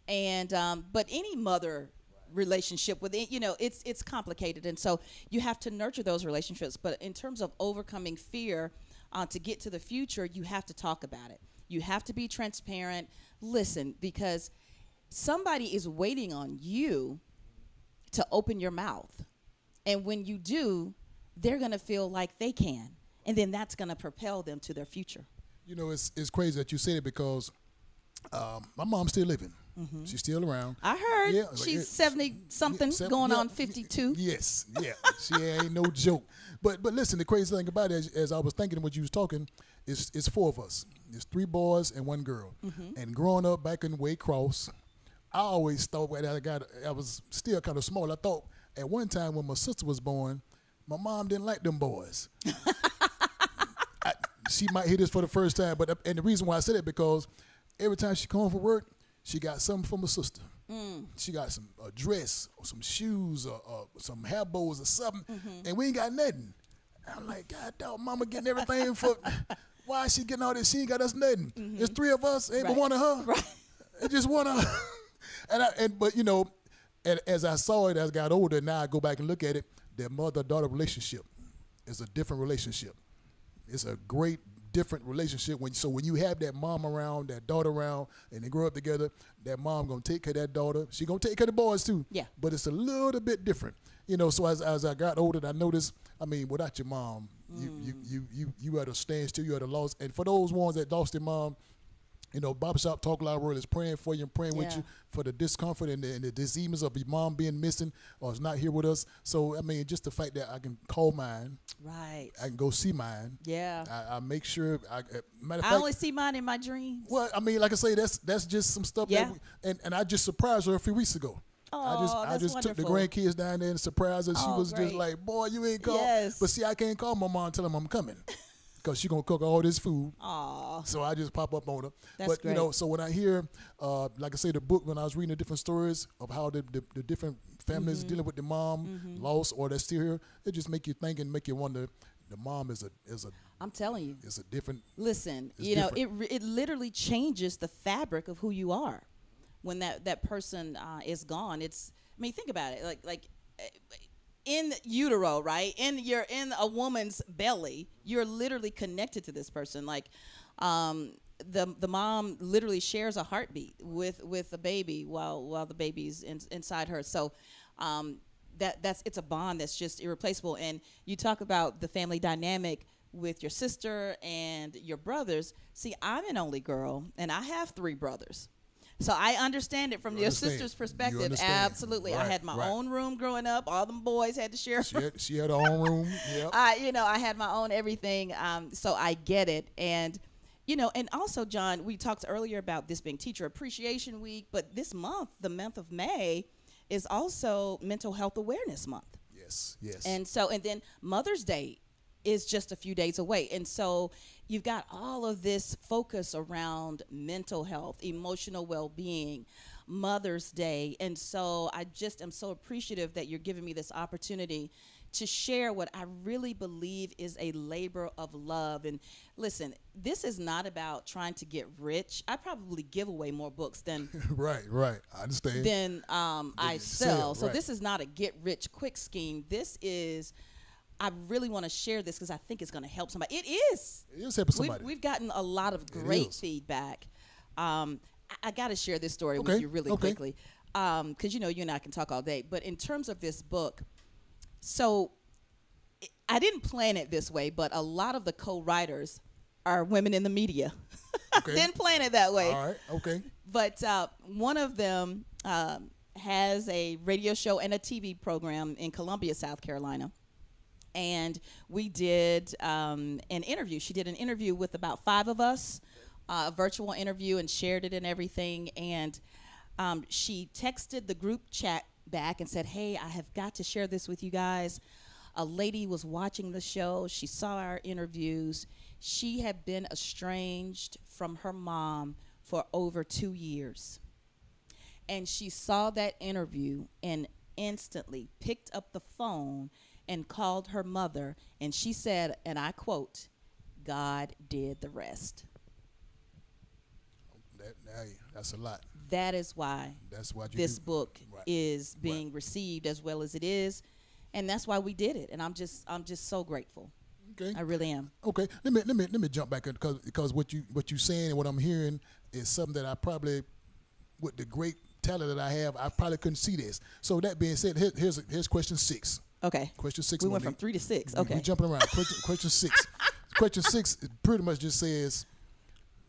And but any mother relationship with it, it's complicated, and so you have to nurture those relationships. But in terms of overcoming fear, to get to the future, you have to talk about it. You have to be transparent. Listen, because somebody is waiting on you to open your mouth, and when you do, they're gonna feel like they can, and then that's gonna propel them to their future. It's crazy that you said it because my mom's still living. Mm-hmm. She's still around. I heard. Yeah, she's 70-something, going on 52. Yes, yeah. She ain't no joke. But listen, the crazy thing about it, as I was thinking when you was talking, it's four of us. There's 3 boys and 1 girl. Mm-hmm. And growing up back in Waycross, I always thought when I was still kind of small. I thought at one time when my sister was born, my mom didn't like them boys. She might hear this for the first time, and the reason why I said it because every time she come home from work, she got something from her sister. She got a dress or some shoes or some hair bows or something, and we ain't got nothing. I'm like, God dog, mama getting everything for. Why is she getting all this? She ain't got us nothing. There's 3 of us, ain't but one of her. Right. It's just one of her. But as I saw it as I got older, now I go back and look at it. Their mother-daughter relationship is a different relationship. It's a great different relationship when you have that mom around, that daughter around, and they grow up together. That mom gonna take care of that daughter. She gonna take care of the boys too. Yeah. But it's a little bit different, So as I got older, I noticed. I mean, without your mom, you at a standstill. You at a loss. And for those ones that lost their mom, Barbershop Talk Live World is praying for you and praying with you for the discomfort and the diseases of your mom being missing or is not here with us. So, I mean, just the fact that I can call mine. Right. I can go see mine. Yeah. I make sure. Matter of I fact, only see mine in my dreams. Well, I mean, like I say, that's just some stuff. Yeah. And I just surprised her a few weeks ago. Oh, I that's just took the wonderful. grandkids down there and surprised her. She Oh, was just great. like, boy, you ain't called. Yes. But see, I can't call my mom and tell them I'm coming because she going to cook all this food. Aw, So I just pop up on her. That's But, you know, great. so when I hear, like I say, the book, when I was reading the different stories of how the different families dealing with the mom loss or that's still here, it just make you think and make you wonder, the mom is a I'm telling you. different. Listen, It's you know, different. it literally changes the fabric of who you are when that person is gone. I mean, think about it. Like in utero, right? You're in a woman's belly. You're literally connected to this person. Like the mom literally shares a heartbeat with the baby while the baby's inside her. So it's a bond that's just irreplaceable. And you talk about the family dynamic with your sister and your brothers. See, I'm an only girl, and I have 3 brothers. So I understand it from your understand. sister's You perspective. understand. Absolutely. I Right, had my right. own room growing up. All them boys had to share. She had her own room. Yep. I had my own everything. So I get it. And, and also, John, we talked earlier about this being Teacher Appreciation Week, but this month, the month of May, is also Mental Health Awareness Month. Yes. And then Mother's Day is just a few days away. And so you've got all of this focus around mental health, emotional well-being, Mother's Day. And so I just am so appreciative that you're giving me this opportunity to share what I really believe is a labor of love. And listen, this is not about trying to get rich. I probably give away more books than right. I understand. I you sell. sell, So right. this is not a get rich quick scheme. I really want to share this because I think it's going to help somebody. It is. It is helping somebody. We've gotten a lot of great is. feedback. I got to share this story Okay, with you really okay. quickly because, you and I can talk all day. But in terms of this book, so I didn't plan it this way, but a lot of the co-writers are women in the media. Okay. Didn't plan it that way. All right. Okay. But one of them has a radio show and a TV program in Columbia, South Carolina. And we did an interview. She did an interview with about 5 of us, a virtual interview, and shared it and everything. And she texted the group chat back and said, hey, I have got to share this with you guys. A lady was watching the show. She saw our interviews. She had been estranged from her mom for over 2 years. And she saw that interview and instantly picked up the phone and called her mother, and she said, and I quote, God did the rest. That's a lot. That is why That's why this book Right. is being received as well as it is, and that's why we did it. And I'm just so grateful. Okay. I really am. Okay. Let me jump back because what you saying and what I'm hearing is something that I probably, with the great talent that I have, I probably couldn't see this. So that being said, here's question 6. Okay. Question 6. We went from Monique. 3 to 6. We Okay. jumping around. Question 6. Question 6 pretty much just says,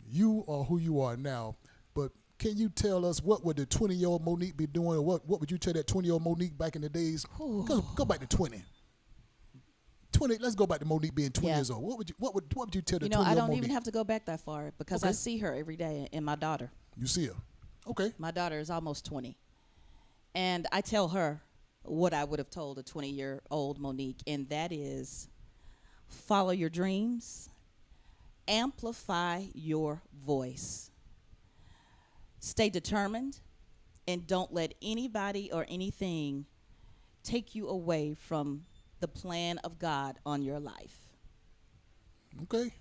you are who you are now, but can you tell us what would the 20-year-old Monique be doing, or what would you tell that 20-year-old Monique back in the days? Go back to 20. 20. Let's go back to Monique being 20 Yeah. years old. What would you tell the 20-year-old I don't Monique? even have to go back that far because I Okay. see her every day in my daughter. You see her. Okay. My daughter is almost 20. And I tell her what I would have told a 20-year-old Monique, and that is follow your dreams, amplify your voice, stay determined, and don't let anybody or anything take you away from the plan of God on your life. Okay.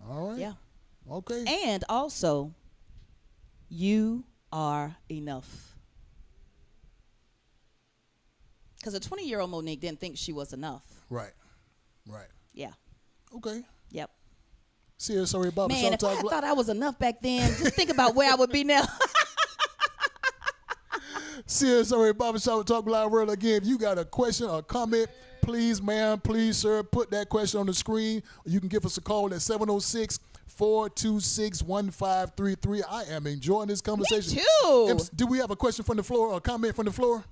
All right. Yeah. Okay. And also, you are enough. Because a 20-year-old Monique didn't think she was enough. Right. Yeah. Okay. Yep. Sorry, Barber Man, Shop if I Talk. thought I was enough back then, just think about where I would be now. Sorry, Barber Shop Talk Live World again. If you got a question or comment, please, ma'am, please, sir, put that question on the screen. You can give us a call at 706-426-1533. I am enjoying this conversation. Me too. Do we have a question from the floor or a comment from the floor?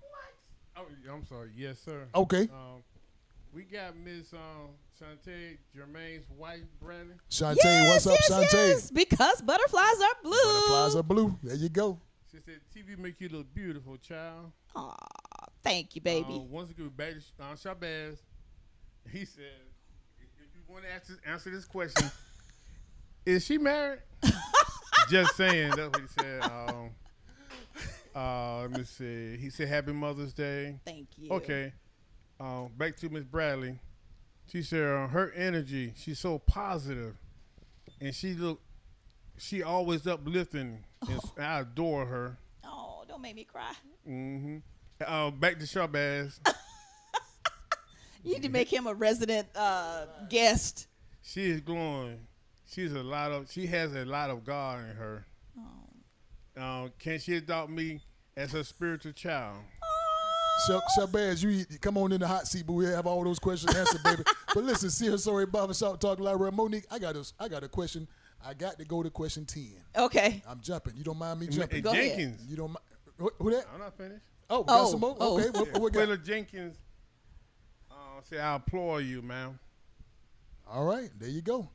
Oh, I'm sorry. Yes, sir. Okay. We got Miss Shantae Germain's wife, Brandon. Shantae, what's up, Shantae? Yes, because butterflies are blue. Butterflies are blue. There you go. She said, TV make you look beautiful, child. Aw, thank you, baby. Once again, back to Shabazz, he said, if you want to answer this question, is she married? Just saying. That's what he said. Let me see. He said, Happy Mother's Day. Thank you. Okay. Back to Miss Bradley. She said her energy, she's so positive, and she always uplifting, and I adore her. Oh, don't make me cry. Back to Shabazz. You need to make him a resident guest. She is glowing. She has a lot of God in her. Can she adopt me as her spiritual child? Shabazz, you come on in the hot seat, but we have all those questions answered, baby. But listen, Sorry Barbershop Talk Library. Monique, I got a question. I got to go to question 10. Okay. I'm jumping. You don't mind me jumping? Go ahead. Jenkins. You don't mind? Who that? I'm not finished. Oh, we got some more? Oh. Okay. What we got? Willa Jenkins said, I applaud you, ma'am. All right. There you go.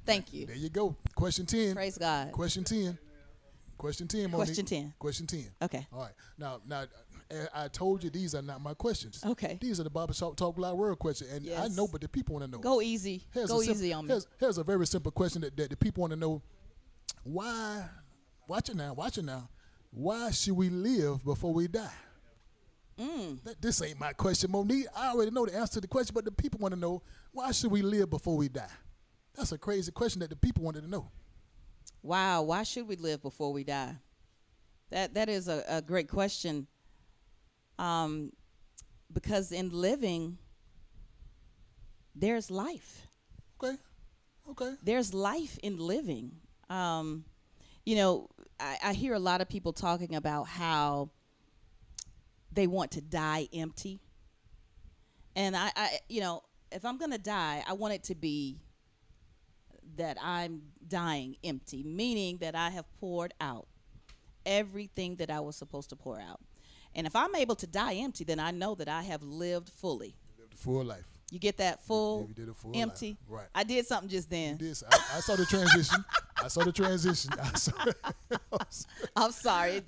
Thank you. There you go. Question 10. Praise God. Question 10. Question 10, Monique. Question 10. Question 10. Okay. All right. Now, I told you these are not my questions. Okay. These are the Barbershop Talk Live World questions. And I Yes. know, but the people want to know. Go easy. Easy on me. Here's a very simple question that the people want to know. Why, watch it now, why should we live before we die? This ain't my question, Monique. I already know the answer to the question, but the people want to know, why should we live before we die? That's a crazy question that the people wanted to know. Wow. Why should we live before we die? That is a great question. Because in living, there's life. Okay. There's life in living. I hear a lot of people talking about how they want to die empty. And I if I'm going to die, I want it to be that I'm dying empty, meaning that I have poured out everything that I was supposed to pour out. And if I'm able to die empty, then I know that I have lived fully. You lived a full life. You get that full, You did a full empty? life. Right. I did something just then. You did. I saw the transition. I'm sorry.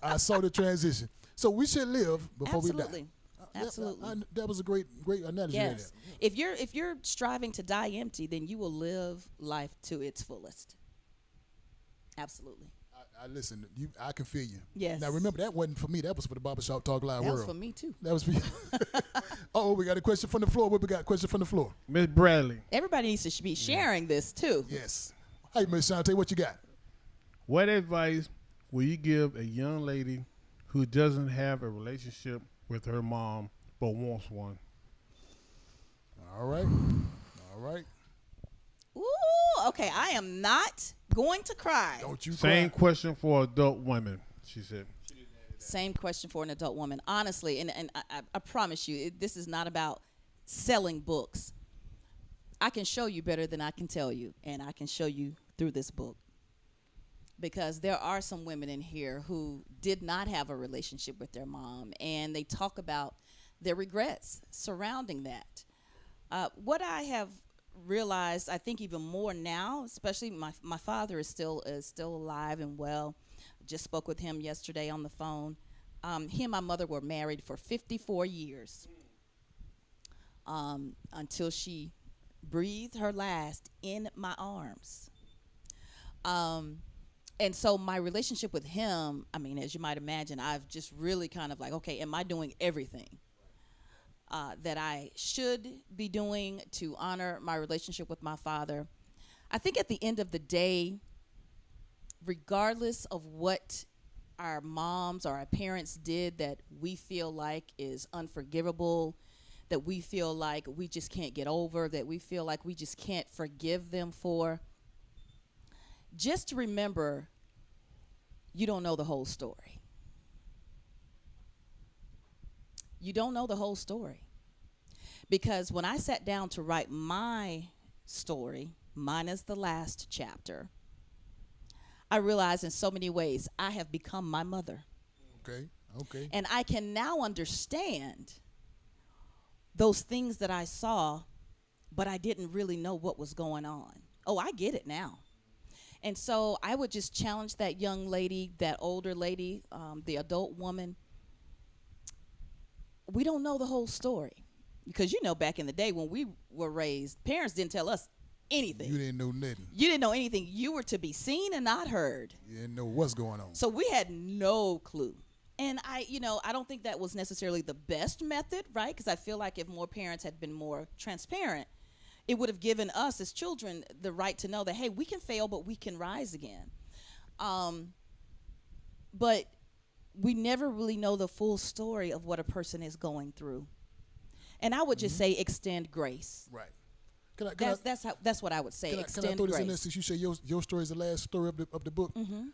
I saw the transition. So we should live before we die. Absolutely. That was a great analogy. Yes. If you're striving to die empty, then you will live life to its fullest. Absolutely. I listen. I can feel you. Yes. Now remember, that wasn't for me. That was for the Barbershop Talk Live That World. was for me too. That was for you. Oh, we got a question from the floor. What we got? Question from the floor. Miss Bradley, Everybody needs to be sharing this too. Yes. Hey, Miss Shante, what you got? what advice will you give a young lady who doesn't have a relationship with her mom but wants one? All right. Ooh, okay. I am not going to cry. Don't you Same cry. question for adult women, she said. Same question for an adult woman. Honestly, and I promise you, this is not about selling books. I can show you better than I can tell you, and I can show you through this book. Because there are some women in here who did not have a relationship with their mom, and they talk about their regrets surrounding that. What I have realized, I think even more now, especially my father is still alive and well. Just spoke with him yesterday on the phone. He and my mother were married for 54 years until she breathed her last in my arms. And so my relationship with him, I mean, as you might imagine, I've just really kind of like, okay, am I doing everything that I should be doing to honor my relationship with my father? I think at the end of the day, regardless of what our moms or our parents did that we feel like is unforgivable, that we feel like we just can't get over, that we feel like we just can't forgive them for, just remember, you don't know the whole story. You don't know the whole story. Because when I sat down to write my story, mine is the last chapter, I realized in so many ways I have become my mother. Okay. And I can now understand those things that I saw, but I didn't really know what was going on. Oh, I get it now. And so I would just challenge that young lady, that older lady, the adult woman. We don't know the whole story. Because, back in the day when we were raised, parents didn't tell us anything. You didn't know nothing. You didn't know anything. You were to be seen and not heard. You didn't know what's going on. So we had no clue. And I don't think that was necessarily the best method, right? Because I feel like if more parents had been more transparent, it would have given us as children the right to know that, hey, we can fail, but we can rise again. But we never really know the full story of what a person is going through. And I would just say extend grace. Right. That's what I would say. Can I throw this in there since you say your story is the last story of the book? Mm-hmm.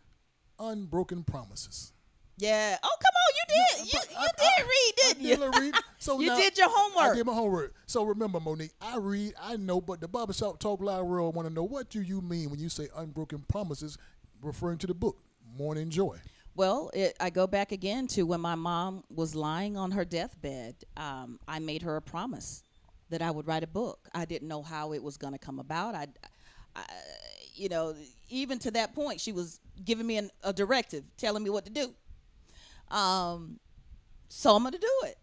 Unbroken Promises. Yeah. Oh, come on. You did. You did read, didn't you? I did read. So you now, did your homework. I did my homework. So remember, Monique, I read, I know, but the Barbershop Talk Live world want to know, what do you mean when you say unbroken promises, referring to the book, Morning Joy? Well, I go back again to when my mom was lying on her deathbed. I made her a promise that I would write a book. I didn't know how it was going to come about. Even to that point, she was giving me a directive, telling me what to do. So I'm going to do it.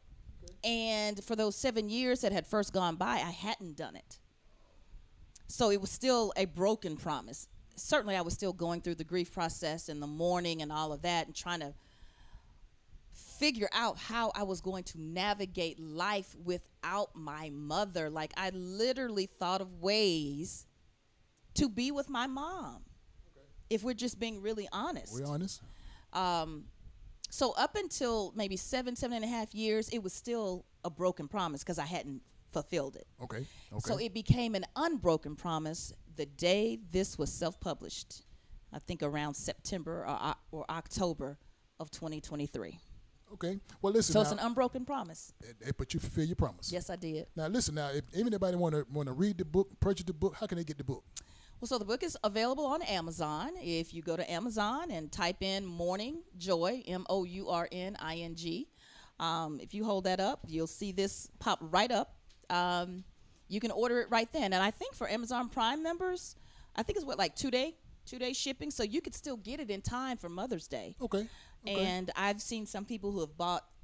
And for those 7 years that had first gone by, I hadn't done it. So it was still a broken promise. Certainly I was still going through the grief process and the mourning and all of that and trying to figure out how I was going to navigate life without my mother. Like, I literally thought of ways to be with my mom, if we're just being really honest. We're honest. So up until maybe 7.5 years, it was still a broken promise because I hadn't fulfilled it. Okay. So it became an unbroken promise the day this was self-published, I think around September or October of 2023. Okay. Well, listen. So now, it's an unbroken promise. But you fulfill your promise. Yes, I did. Now, listen. Now, if anybody want to read the book, purchase the book, how can they get the book? Well, so the book is available on Amazon. If you go to Amazon and type in Morning Joy, MOURNING, if you hold that up, you'll see this pop right up. You can order it right then. And I think for Amazon Prime members, I think it's like 2-day shipping. So you could still get it in time for Mother's Day. Okay. And I've seen some people who have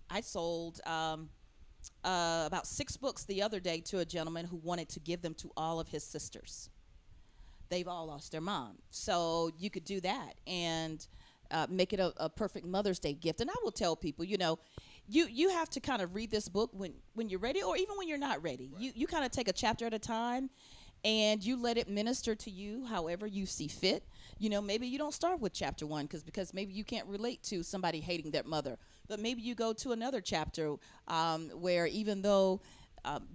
I sold about 6 books the other day to a gentleman who wanted to give them to all of his sisters. They've all lost their mom. So you could do that and make it a perfect Mother's Day gift. And I will tell people, you have to kind of read this book when you're ready, or even when you're not ready. Right. You kind of take a chapter at a time and you let it minister to you however you see fit. Maybe you don't start with chapter 1 because maybe you can't relate to somebody hating their mother. But maybe you go to another chapter where even though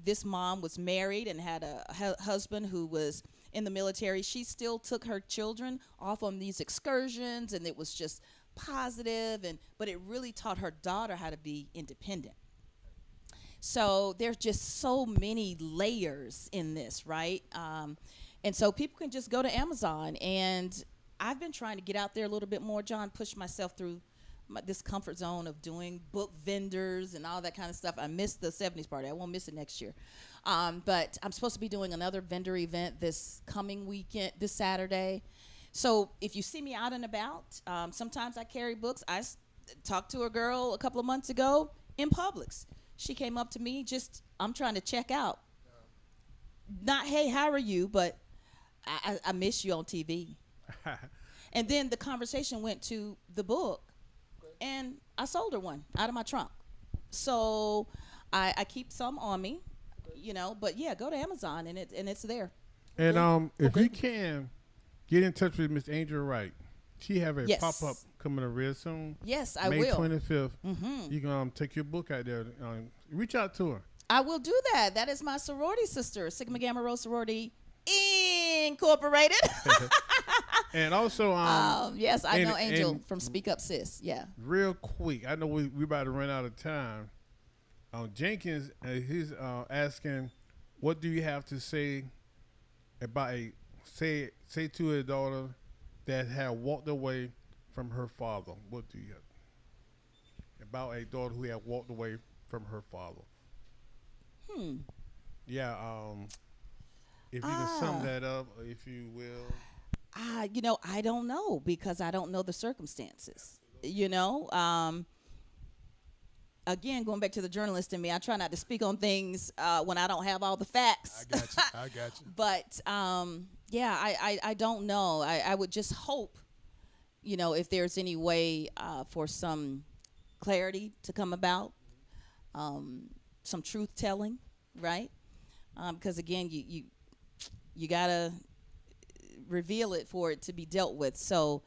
this mom was married and had a husband who was in the military, she still took her children off on these excursions, and it was just positive, but it really taught her daughter how to be independent. So there's just so many layers in this, right? And so people can just go to Amazon, and I've been trying to get out there a little bit more, John, push myself through this comfort zone of doing book vendors and all that kind of stuff. I missed the 70s party. I won't miss it next year. But I'm supposed to be doing another vendor event this coming weekend, this Saturday. So if you see me out and about, sometimes I carry books. I talked to a girl a couple of months ago in Publix. She came up to me, I'm trying to check out. Not, hey, how are you? But I miss you on TV. And then the conversation went to the book, and I sold her one out of my trunk. So I keep some on me, but yeah, go to Amazon and it's there. And if you can, get in touch with Miss Angel Wright. She have a pop-up coming up real soon. Yes, I will. May 25th. Mm-hmm. You can take your book out there. Reach out to her. I will do that. That is my sorority sister, Sigma Gamma Rho Sorority Incorporated. And also, yes, I know Angel from Speak Up Sis. Yeah. Real quick, I know we about to run out of time. Jenkins, he's asking, what do you have to say about say to a daughter that had walked away from her father? What do you have about a daughter who had walked away from her father? Yeah. If you can sum that up, if you will. I don't know because I don't know the circumstances. Again, going back to the journalist in me, I try not to speak on things when I don't have all the facts. I got you. But I don't know. I would just hope, if there's any way for some clarity to come about, some truth telling, right? Because again, you gotta reveal it for it to be dealt with. So.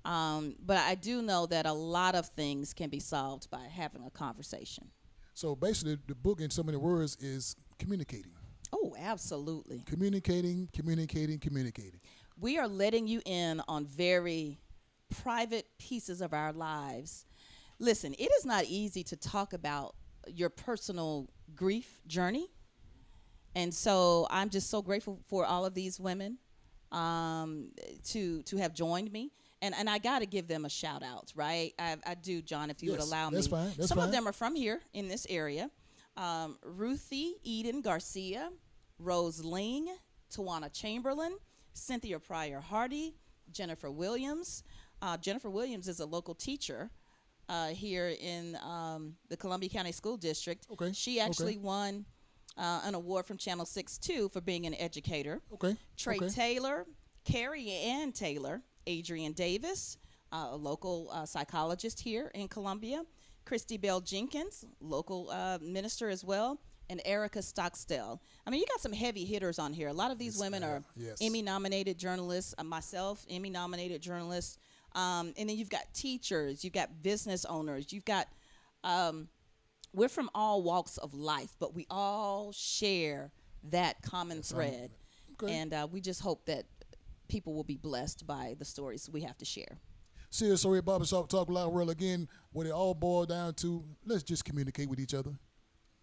But I do know that a lot of things can be solved by having a conversation. So basically, the book in so many words is communicating. Oh, absolutely. Communicating. We are letting you in on very private pieces of our lives. Listen, it is not easy to talk about your personal grief journey. And so I'm just so grateful for all of these women to have joined me. And I got to give them a shout out, right? I do, John, if you would allow me. That's fine. Some of them are from here in this area. Ruthie Eden Garcia, Rose Ling, Tawana Chamberlain, Cynthia Pryor Hardy, Jennifer Williams. Jennifer Williams is a local teacher here in the Columbia County School District. Okay. She actually won an award from Channel 6 too for being an educator. Okay. Trey Taylor, Carrie Ann Taylor, Adrian Davis, a local psychologist here in Columbia, Christy Bell Jenkins, local minister as well, and Erica Stockstill. I mean, you got some heavy hitters on here. A lot of these women are Emmy-nominated journalists, myself, Emmy-nominated journalist, and then you've got teachers, you've got business owners, you've got, we're from all walks of life, but we all share that common thread. Okay. And we just hope that people will be blessed by the stories we have to share. Serious Story Barbershop Talk Live World, again, what it all boils down to, let's just communicate with each other.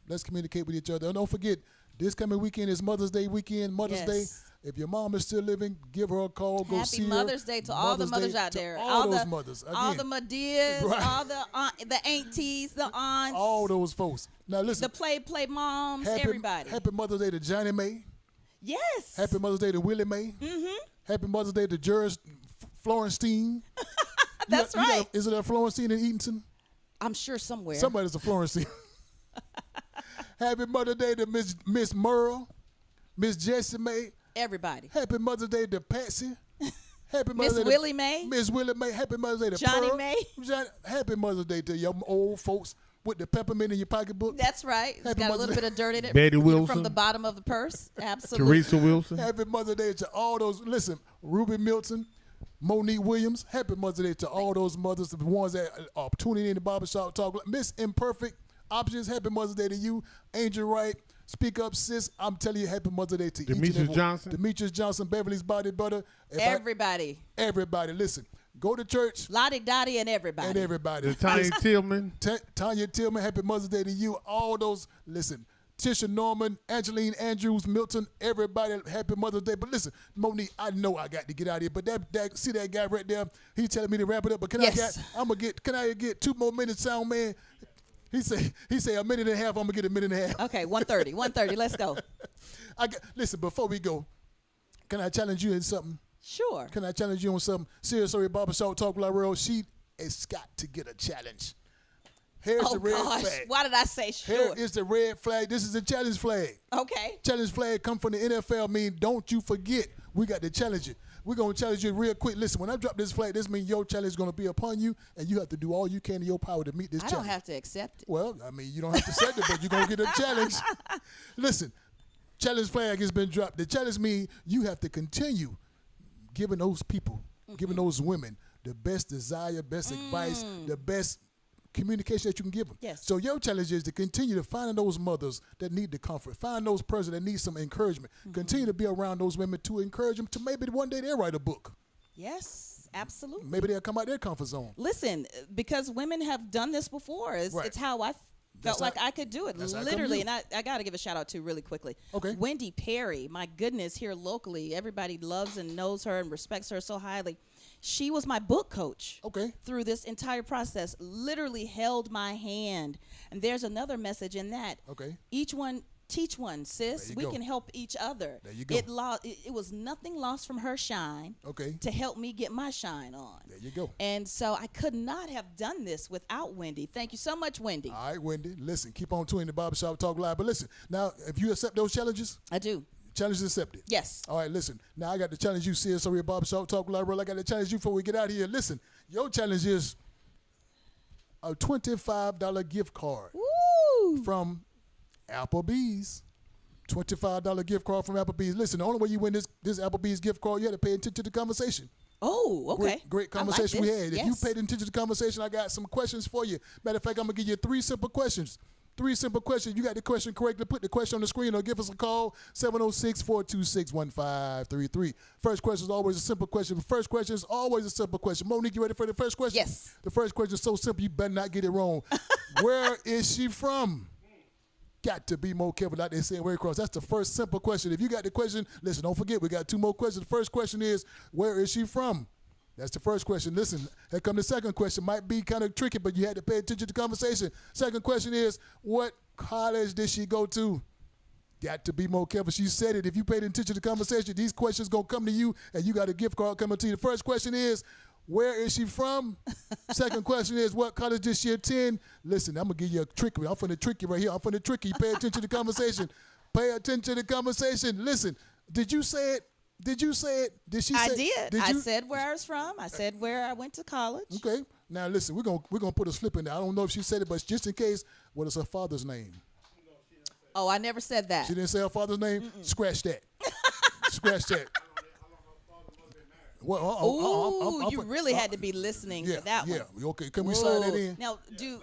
Let's communicate with each other. And don't forget, this coming weekend is Mother's Day weekend, Mother's Day. If your mom is still living, give her a call, go see her. Happy Mother's Day to all the mothers out there. All those mothers. Again, all the Madeas, all the aunties, the aunts. All those folks. Now listen. The play moms, everybody. Happy Mother's Day to Johnny Mae. Yes. Happy Mother's Day to Willie Mae. Mm-hmm. Happy Mother's Day to Jerry Florenstein. That's right. Is it a Florenstein in Eatonton? I'm sure somewhere. Somebody's a Florenstein. Happy Mother's Day to Miss Merle, Miss Jessie Mae. Everybody. Happy Mother's Day to Patsy. Happy Miss Mother's Day Willie Mae. Miss Willie Mae. Happy Mother's Day to Johnny Pearl. Mae. Happy Mother's Day to your old folks with the peppermint in your pocketbook. That's right. It's got a little bit of dirt in it. Betty Wilson. From the bottom of the purse. Absolutely. Teresa Wilson. Happy Mother's Day to all those. Listen, Ruby Milton, Monique Williams. Happy Mother's Day to all those mothers, the ones that are tuning in the Barbershop Talk. Miss Imperfect Options. Happy Mother's Day to you. Angel Wright. Speak Up, sis. I'm telling you, happy Mother's Day to Demetrius Johnson. Demetrius Johnson, Beverly's Body Butter. Everybody. Everybody. Listen, go to church. Lottie Dottie and everybody. And everybody. Tanya Tillman. Tanya Tillman, happy Mother's Day to you. All those, listen, Tisha Norman, Angeline Andrews, Milton, everybody, happy Mother's Day. But listen, Monique, I know I got to get out of here. But that see that guy right there? He telling me to wrap it up. But can I get 2 more minutes, sound man? He say a minute and a half. I'm gonna get a minute and a half. Okay, 1:30. Let's go. Listen, before we go, can I challenge you in something? Sure. Can I challenge you on something? Serious Story Barbershop Talk Live World. She has got to get a challenge. Here's the red flag. Why did I say sure? Here is the red flag. This is the challenge flag. Okay. Challenge flag come from the NFL. Mean don't you forget. We got to challenge it. We're going to challenge you real quick. Listen, when I drop this flag, this means your challenge is going to be upon you, and you have to do all you can in your power to meet this challenge. I don't have to accept it. Well, I mean, you don't have to accept it, but you're going to get a challenge. Listen, challenge flag has been dropped. The challenge means you have to continue giving those people, giving those women the best desire, best advice, the best communication that you can give them. Yes. So your challenge is to continue to find those mothers that need the comfort, find those persons that need some encouragement, continue to be around those women to encourage them to maybe one day they'll write a book. Yes, absolutely. Maybe they'll come out their comfort zone. Listen, because women have done this before. It's how I felt like I could do it, literally. And I got to give a shout out to really quickly. Okay. Wendy Perry, my goodness, here locally, everybody loves and knows her and respects her so highly. She was my book coach through this entire process, literally held my hand. And there's another message in that. Okay. Each one teach one, sis. There you We go. can help each other. There you go. It was nothing lost from her shine. Okay. To help me get my shine on. There you go. And so I could not have done this without Wendy. Thank you so much, Wendy. All right, Wendy. Listen, keep on tuning the Barbershop Talk Live. But listen, now, if you accept those challenges, I do. challenges accepted. Yes. All right, listen. Now I got to challenge you, sis, over here, Barbershop Talk Live. I got to challenge you before we get out of here. Listen, your challenge is a $25 gift card Woo! from Applebee's. $25 gift card from Applebee's. Listen, the only way you win this Applebee's gift card, you have to pay attention to the conversation. Oh, okay. Great I like conversation we this. had. If Yes. you paid attention to the conversation, I got some questions for you. Matter of fact, I'm going to give you 3 simple questions. 3 simple questions. You got the question correctly, put the question on the screen or give us a call, 706-426-1533. First question is always a simple question. The first question is always a simple question. Monique, you ready for the first question? Yes. The first question is so simple, you better not get it wrong. Where is she from? Got to be more careful out there saying way across. That's the first simple question. If you got the question, listen, don't forget, we got 2 more questions. The first question is, where is she from? That's the first question. Listen, here come the second question. Might be kind of tricky, but you had to pay attention to the conversation. Second question is, what college did she go to? Got to be more careful. She said it. If you paid attention to the conversation, these questions going to come to you, and you got a gift card coming to you. The first question is, where is she from? Second question is, what college did she attend? Listen, I'm going to give you a trick. I'm finna trick you right here. I'm finna trick you. Pay attention to the conversation. Pay attention to the conversation. Listen, did you say it? Did you say it? Did she say it? Did. I said where I was from. I said where I went to college. Okay. Now, listen, we're gonna put a slip in there. I don't know if she said it, but just in case, what is her father's name? Oh, I never said that. She didn't say her father's name? Mm-mm. Scratch that. Scratch that. Well, you really had to be listening for that one. Yeah, okay. Can we slide that in? Now, do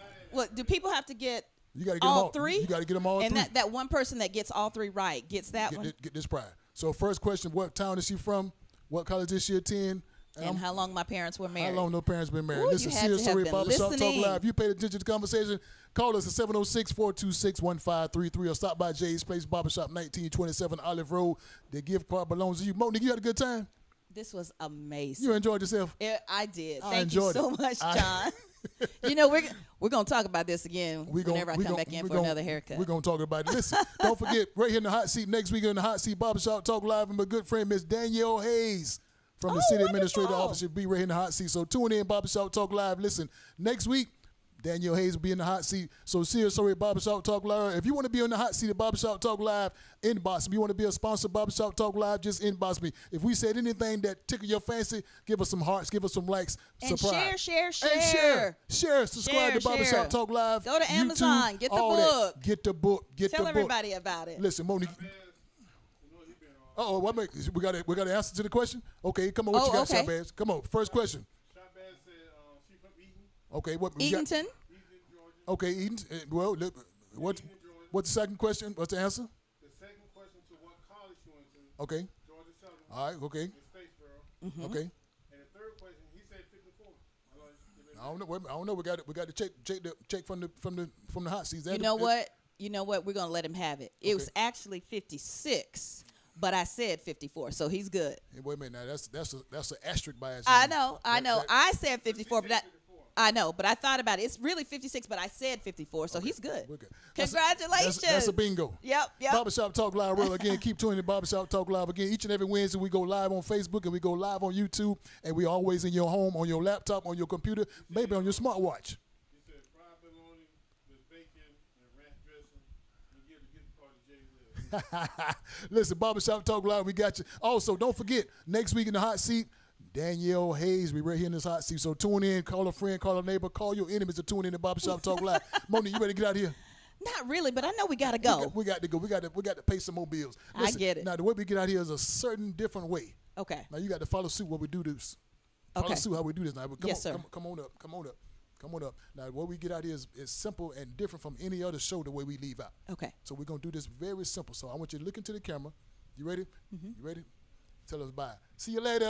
people have to get you gotta get all them all 3? You got to get them all and 3. And that one person that gets all 3 right gets that one? Get this prize. So first question, what town is she from? What college did she attend? And how long my parents were married. How long no parents been married? Ooh, Listen, you had to have Siri been Barbershop Talk listening. Live. You paid attention to the conversation. Call us at 706-426-1533 or stop by Jay's Place Barbershop, 1927 Olive Road. The gift card belongs to you. Monique, you had a good time? This was amazing. You enjoyed yourself? I did. I Thank you enjoyed so it. much, John. You know, we're going to talk about this again whenever I come back in for another haircut. We're going to talk about it. Listen, don't forget, right here in the hot seat, next week in the hot seat, Barbershop Talk Live, and my good friend, Miss Danielle Hayes from the City Administrator Office. She'll be right here in the hot seat. So tune in, Barbershop Talk Live. Listen, next week, Danielle Hayes will be in the hot seat. So see us over at Barbershop Talk Live. If you want to be on the hot seat at Barbershop Talk Live, inbox me. You want to be a sponsor of Barbershop Talk Live, just inbox me. If we said anything that tickle your fancy, give us some hearts, give us some likes. And surprise. share. And share. Subscribe to Barbershop Share. Talk Live. Go to YouTube, Amazon. Get the all book. That. Get the book. Tell everybody about it. Listen, Monique. What make we got an answer to the question? Okay, come on. What you got, okay. Shabazz? Come on. First question. Shabazz said she from Eaton. Okay, what we got? Eatonton? Eaton, Georgia. Okay, Eden. Well, what's the second question? What's the answer? The second question to what college you went to. Okay. Georgia Southern. All right. Okay. In Statesboro. Okay. And the third question, he said 54. I don't know. We got to check from the hot seats. You know what? We're going to let him have it. It was actually 56, but I said 54, so he's good. Hey, wait a minute. Now that's an asterisk bias. I know. I said 54, but I know, but I thought about it. It's really 56, but I said 54, so he's good. We're good. Congratulations. That's a bingo. Yep. Barbershop Talk Live. Well, again, keep tuning in Barbershop Talk Live. Again, each and every Wednesday, we go live on Facebook and we go live on YouTube, and we always in your home, on your laptop, on your computer, maybe on your smartwatch. He said fried bologna with bacon and ranch dressing. You get the gift card to Jay Liz. Listen, Barbershop Talk Live, we got you. Also, don't forget, next week in the hot seat, Danielle Hayes, we right here in this hot seat. So tune in, call a friend, call a neighbor, call your enemies to tune in to Barbershop Talk Live. Monique, you ready to get out of here? Not really, but I know we got to go. We got to go. We got to pay some more bills. Listen, I get it. Now, the way we get out of here is a certain different way. Okay. Now, you got to follow suit what we do this. Follow suit how we do this now. But Yes, sir. Come on up. Now, what we get out here is simple and different from any other show the way we leave out. Okay. So we're going to do this very simple. So I want you to look into the camera. You ready? Mm-hmm. You ready? Tell us bye. See you later.